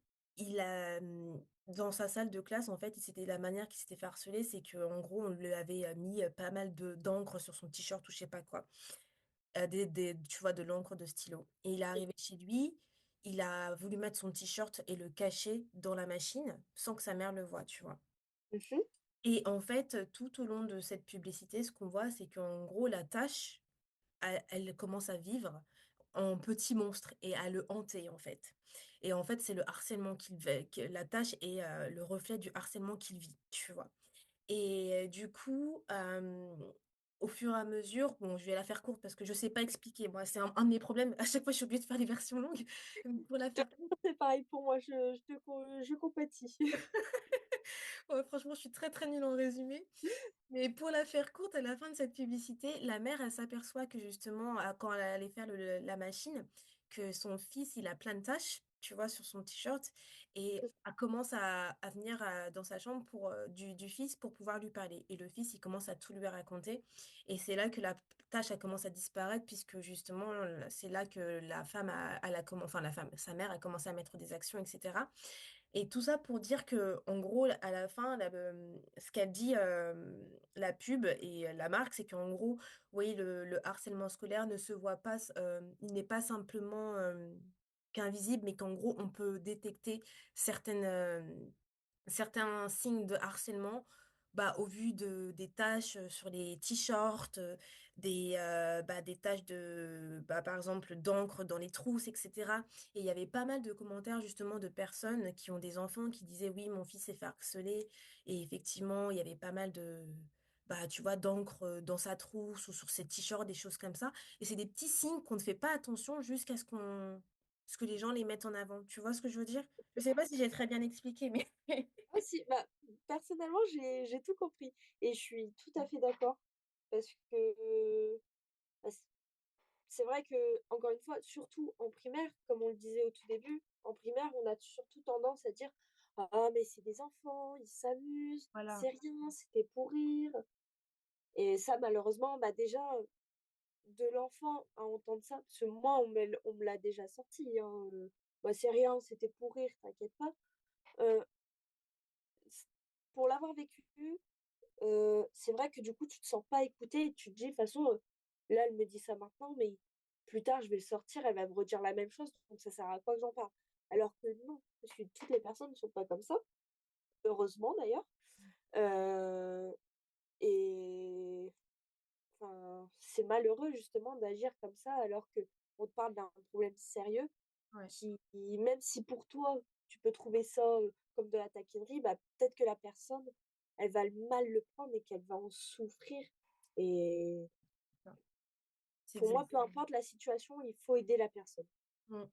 dans sa salle de classe, en fait, c'était la manière qu'il s'était fait harceler, c'est qu'en gros, on lui avait, mis, pas mal de d'encre sur son t-shirt ou je sais pas quoi. Des tu vois, de l'encre, de stylo et il est arrivé chez lui, il a voulu mettre son t-shirt et le cacher dans la machine sans que sa mère le voie, tu vois? Mmh mh. Et en fait, tout au long de cette publicité, ce qu'on voit, c'est qu'en gros, la tâche, elle commence à vivre en petit monstre et à le hanter, en fait. Et en fait, c'est le harcèlement qu'il va que la tâche est, le reflet du harcèlement qu'il vit, tu vois? Et du coup, au fur et à mesure, bon, je vais la faire courte parce que je sais pas expliquer, moi, c'est un de mes problèmes. À chaque fois, je suis obligée de faire des versions longues. Donc pour la faire courte, C'est pareil pour moi, je compatis. ouais, franchement, je suis très, très nulle en résumé. Mais pour la faire courte, à la fin de cette publicité, la mère, elle s'aperçoit que justement, quand elle allait faire la machine, que son fils, il a plein de taches, tu vois, sur son t-shirt et elle commence à venir, dans sa chambre pour, du fils pour pouvoir lui parler et le fils, il commence à tout lui raconter et c'est là que la tâche, elle commence à disparaître puisque justement, c'est là que la femme elle a enfin la femme, sa mère a commencé à mettre des actions et cetera et tout ça pour dire que, en gros, à la fin, ce qu'a dit, la pub et la marque, c'est qu'en gros, oui, le harcèlement scolaire ne se voit pas il n'est pas simplement, qu'invisible, mais qu'en gros, on peut détecter certains signes de harcèlement, bah, au vu des taches, sur les t-shirts, des taches par exemple, d'encre dans les trousses et cetera et il y avait pas mal de commentaires justement de personnes qui ont des enfants qui disaient: «Oui, mon fils s'est fait harceler» et effectivement, il y avait pas mal tu vois, d'encre, dans sa trousse ou sur ses t-shirts, des choses comme ça et c'est des petits signes qu'on ne fait pas attention jusqu'à ce que les gens les mettent en avant. Tu vois ce que je veux dire? Je sais pas si j'ai très bien expliqué, mais Ah si, bah, personnellement, j'ai tout compris et je suis tout à fait d'accord parce que, bah, c'est vrai que encore une fois, surtout en primaire, comme on le disait au tout début, en primaire, on a surtout tendance à dire: «Ah mais c'est des enfants, ils s'amusent, voilà, c'est rien, c'était pour rire» et ça malheureusement, bah, déjà, de l'enfant à entendre ça, parce que moi on me l'a déjà sorti, hein, «Bah, c'est rien, c'était pour rire, t'inquiète pas». Heu, c pour l'avoir vécu, c'est vrai que du coup, tu te sens pas écouté et tu te dis: «De toute façon, là, elle me dit ça maintenant, mais plus tard, je vais le sortir, elle va me redire la même chose, donc ça sert à quoi que j'en parle?» alors que non, parce que toutes les personnes ne sont pas comme ça, heureusement d'ailleurs, heu et enfin, c'est malheureux justement d'agir comme ça alors qu'on te parle d'un problème sérieux ouais. qui même si pour toi, tu peux trouver ça, comme de la taquinerie, bah, peut-être que la personne, elle va mal le prendre et qu'elle va en souffrir et C'est ça. C'est pour moi, peu exactement. importe la situation, il faut aider la personne. Mmh.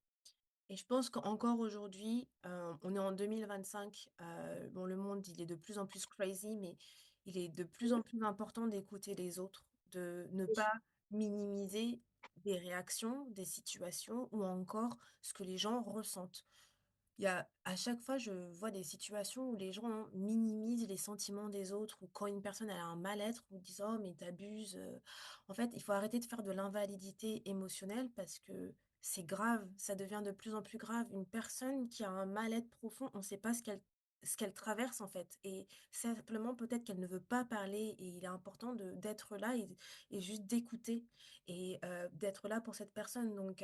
Et je pense qu'encore aujourd'hui, on est en 2025, bon, le monde, il est de plus en plus crazy, mais il est de plus Mmh. en plus important d'écouter les autres, de ne Oui, pas minimiser des réactions, des situations ou encore ce que les gens ressentent. il y a à chaque fois, je vois des situations où les gens minimisent les sentiments des autres ou quand une personne elle a un mal-être ou disent: «Oh mais tu abuses». En fait, il faut arrêter de faire de l'invalidité émotionnelle parce que c'est grave, ça devient de plus en plus grave. Une personne qui a un mal-être profond, on ne sait pas ce qu'elle traverse en fait et simplement peut-être qu'elle ne veut pas parler et il est important de d'être là et juste d'écouter et d'être là pour cette personne donc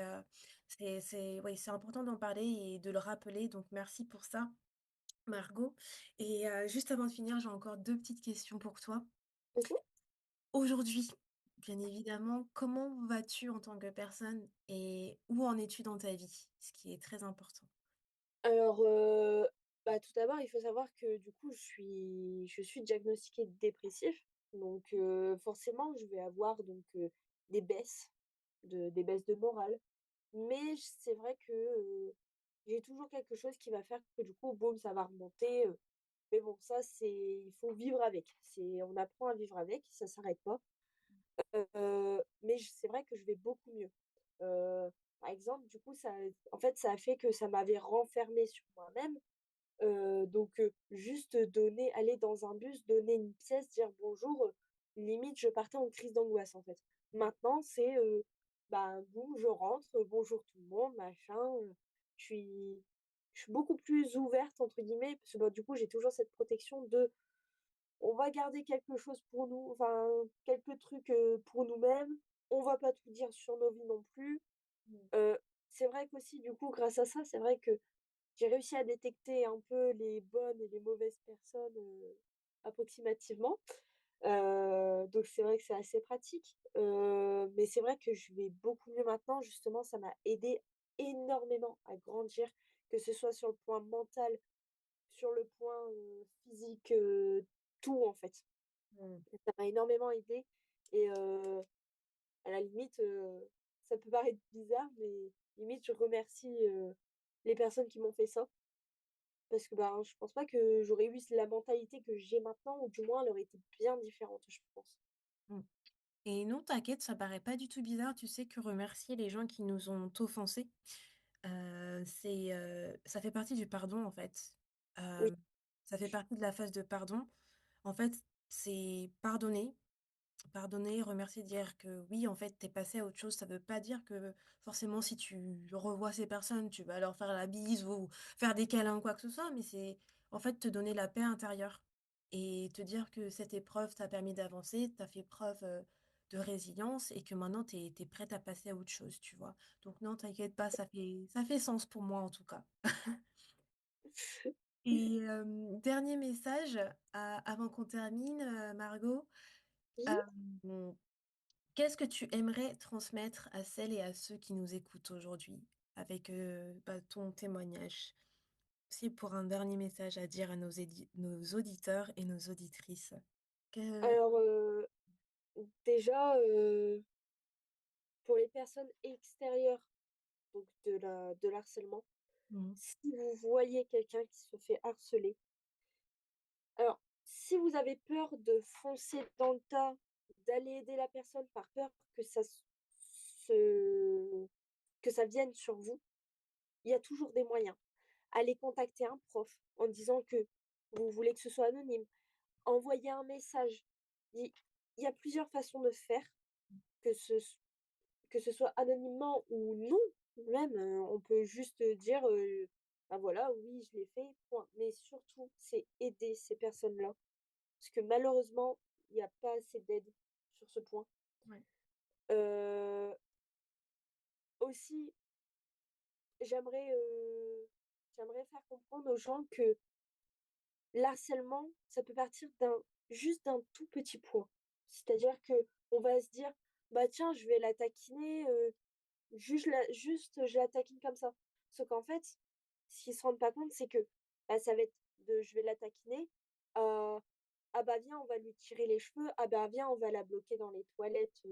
c'est oui, c'est important d'en parler et de le rappeler, donc merci pour ça, Margot et juste avant de finir, j'ai encore 2 petites questions pour toi. Mmh. Aujourd'hui, bien évidemment, comment vas-tu en tant que personne et où en es-tu dans ta vie? Ce qui est très important. Alors, bah, tout d'abord, il faut savoir que du coup, je suis diagnostiquée dépressif, donc forcément, je vais avoir donc des baisses de morale. Mais c'est vrai que, j'ai toujours quelque chose qui va faire que du coup, boum, ça va remonter, mais bon, ça, il faut vivre avec. On apprend à vivre avec, ça s'arrête pas. Mais c'est vrai que je vais beaucoup mieux. Par exemple, du coup, en fait, ça a fait que ça m'avait renfermée sur moi-même. Donc juste donner aller dans un bus, donner une pièce, dire bonjour, limite je partais en crise d'angoisse, en fait. Maintenant, c'est, bah, boum, je rentre, bonjour tout le monde, machin, je suis je suis beaucoup plus «ouverte» entre guillemets, parce que, bah, du coup, j'ai toujours cette protection de on va garder quelque chose pour nous, enfin, quelques trucs, pour nous-mêmes. On va pas tout dire sur nos vies non plus. Mmh. Heu, c'est vrai qu'aussi, du coup, grâce à ça, c'est vrai que j'ai réussi à détecter un peu les bonnes et les mauvaises personnes, approximativement. Donc c'est vrai que c'est assez pratique. Mais c'est vrai que je vais beaucoup mieux maintenant. Justement, ça m'a aidé énormément à grandir, que ce soit sur le point mental, sur le point, physique, tout en fait. Mmh. Ça m'a énormément aidé et à la limite, ça peut paraître bizarre, mais limite je remercie, les personnes qui m'ont fait ça. Parce que, ben, je pense pas que j'aurais eu la mentalité que j'ai maintenant ou du moins elle aurait été bien différente, je pense. Mmh. Et non, t'inquiète, ça paraît pas du tout bizarre. Tu sais que remercier les gens qui nous ont offensés, ça fait partie du pardon, en fait. Oui. Hem, Ça fait partie de la phase de pardon. En fait, c'est pardonner. Pardonner, remercier, dire que oui, en fait, tu es passé à autre chose. Ça veut pas dire que forcément, si tu revois ces personnes, tu vas leur faire la bise ou faire des câlins ou quoi que ce soit, mais c'est en fait te donner la paix intérieure et te dire que cette épreuve t'a permis d'avancer, t'as fait preuve de résilience et que maintenant tu es prête à passer à autre chose, tu vois. Donc non, t'inquiète pas, ça fait sens pour moi en tout cas. Et dernier message avant qu'on termine, Margot. Oui. hem, Qu'est-ce que tu aimerais transmettre à celles et à ceux qui nous écoutent aujourd'hui avec, bah, ton témoignage? Si pour un dernier message à dire à nos auditeurs et nos auditrices. Que Alors, déjà, pour les personnes extérieures, donc de l'harcèlement, mmh, si vous voyez quelqu'un qui se fait harceler, alors si vous avez peur de foncer dans le tas, d'aller aider la personne par peur que se que ça vienne sur vous, il y a toujours des moyens. Allez contacter un prof en disant que vous voulez que ce soit anonyme, envoyer un message. Il il y a plusieurs façons de faire, que ce s que ce soit anonymement ou non, même, on peut juste, dire, «Bah, voilà, oui, je l'ai fait, point». Mais surtout, c'est aider ces personnes-là, parce que malheureusement, il y a pas assez d'aide sur ce point. ouais. Heu, aussi, j'aimerais, j'aimerais faire comprendre aux gens que l'harcèlement, ça peut partir juste d'un tout petit point. C'est-à-dire que on va se dire: «Bah, tiens, je vais la taquiner, juste je la taquine comme ça». Sauf qu'en fait, ce qu'ils se rendent pas compte, c'est que, bah, ça va être de: «Je vais la taquiner» à: «Ah bah, viens, on va lui tirer les cheveux. Ah bah, viens, on va la bloquer dans les toilettes,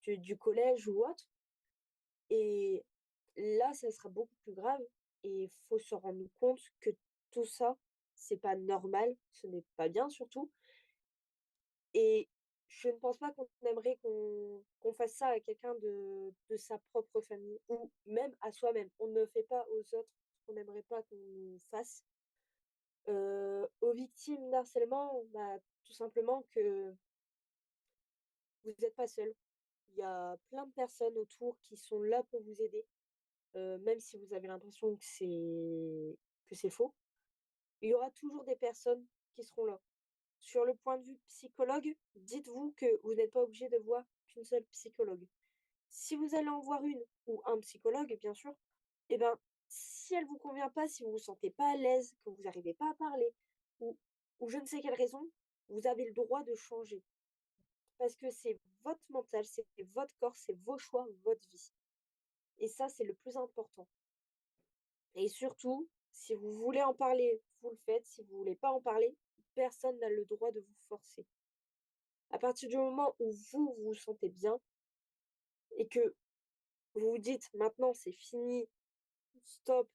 du collège ou autre». Et là, ça sera beaucoup plus grave et il faut se rendre compte que tout ça, c'est pas normal, ce n'est pas bien surtout. Et je ne pense pas qu'on aimerait qu'on fasse ça à quelqu'un de sa propre famille ou même à soi-même. On ne fait pas aux autres ce qu'on n'aimerait pas qu'on nous fasse. Aux victimes d'harcèlement, bah, tout simplement que vous n'êtes pas seul. Il y a plein de personnes autour qui sont là pour vous aider, même si vous avez l'impression que c'est faux. Il y aura toujours des personnes qui seront là. Sur le point de vue psychologue, dites-vous que vous n'êtes pas obligé de voir qu'une seule psychologue. Si vous allez en voir une ou un psychologue, bien sûr, eh ben, si elle vous convient pas, si vous vous sentez pas à l'aise, que vous n'arrivez pas à parler ou ou je ne sais quelle raison, vous avez le droit de changer. Parce que c'est votre mental, c'est votre corps, c'est vos choix, votre vie. Et ça, c'est le plus important. Et surtout, si vous voulez en parler, vous le faites. Si vous voulez pas en parler, personne n'a le droit de vous forcer. À partir du moment où vous vous sentez bien et que vous vous dites: «Maintenant, c'est fini, stop,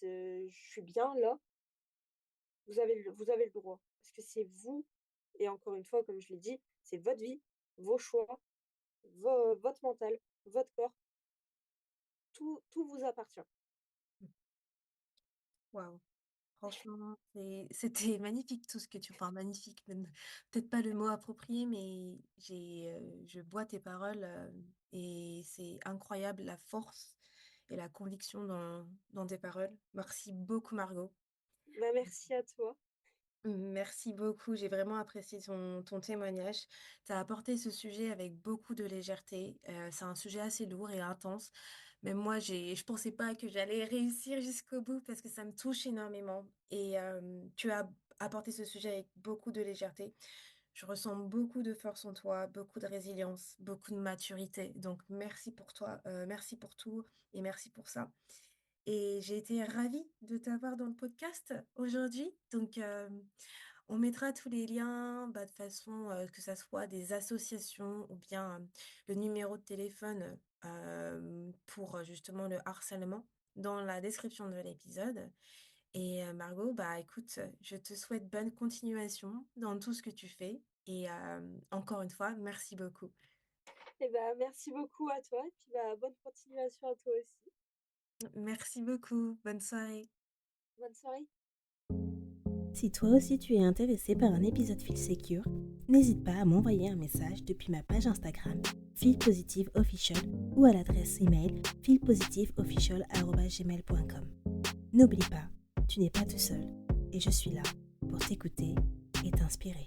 je suis bien là», vous avez le droit. Parce que c'est vous et encore une fois, comme je l'ai dit, c'est votre vie, vos choix, votre mental, votre corps, tout vous appartient. Waouh! Franchement, c'était magnifique tout ce que tu enfin magnifique, peut-être pas le mot approprié, mais je bois tes paroles, et c'est incroyable la force et la conviction dans tes paroles. Merci beaucoup Margot. Bah, merci à toi. Merci beaucoup, j'ai vraiment apprécié ton témoignage. Tu as apporté ce sujet avec beaucoup de légèreté. C'est un sujet assez lourd et intense. Même moi, je pensais pas que j'allais réussir jusqu'au bout parce que ça me touche énormément. Et tu as apporté ce sujet avec beaucoup de légèreté. Je ressens beaucoup de force en toi, beaucoup de résilience, beaucoup de maturité. Donc merci pour toi, merci pour tout et merci pour ça. Et j'ai été ravie de t'avoir dans le podcast aujourd'hui. Donc, on mettra tous les liens, bah, de façon, que ça soit des associations ou bien, le numéro de téléphone, pour, justement le harcèlement dans la description de l'épisode. Et Margot, bah, écoute, je te souhaite bonne continuation dans tout ce que tu fais et encore une fois, merci beaucoup. Et bah, merci beaucoup à toi et puis, bah, bonne continuation à toi aussi. Merci beaucoup, bonne soirée. Bonne soirée. Si toi aussi tu es intéressé par un épisode Feel Secure, n'hésite pas à m'envoyer un message depuis ma page Instagram Feel Positive Official ou à l'adresse email feelpositiveofficial@gmail.com. N'oublie pas, tu n'es pas tout seul et je suis là pour t'écouter et t'inspirer.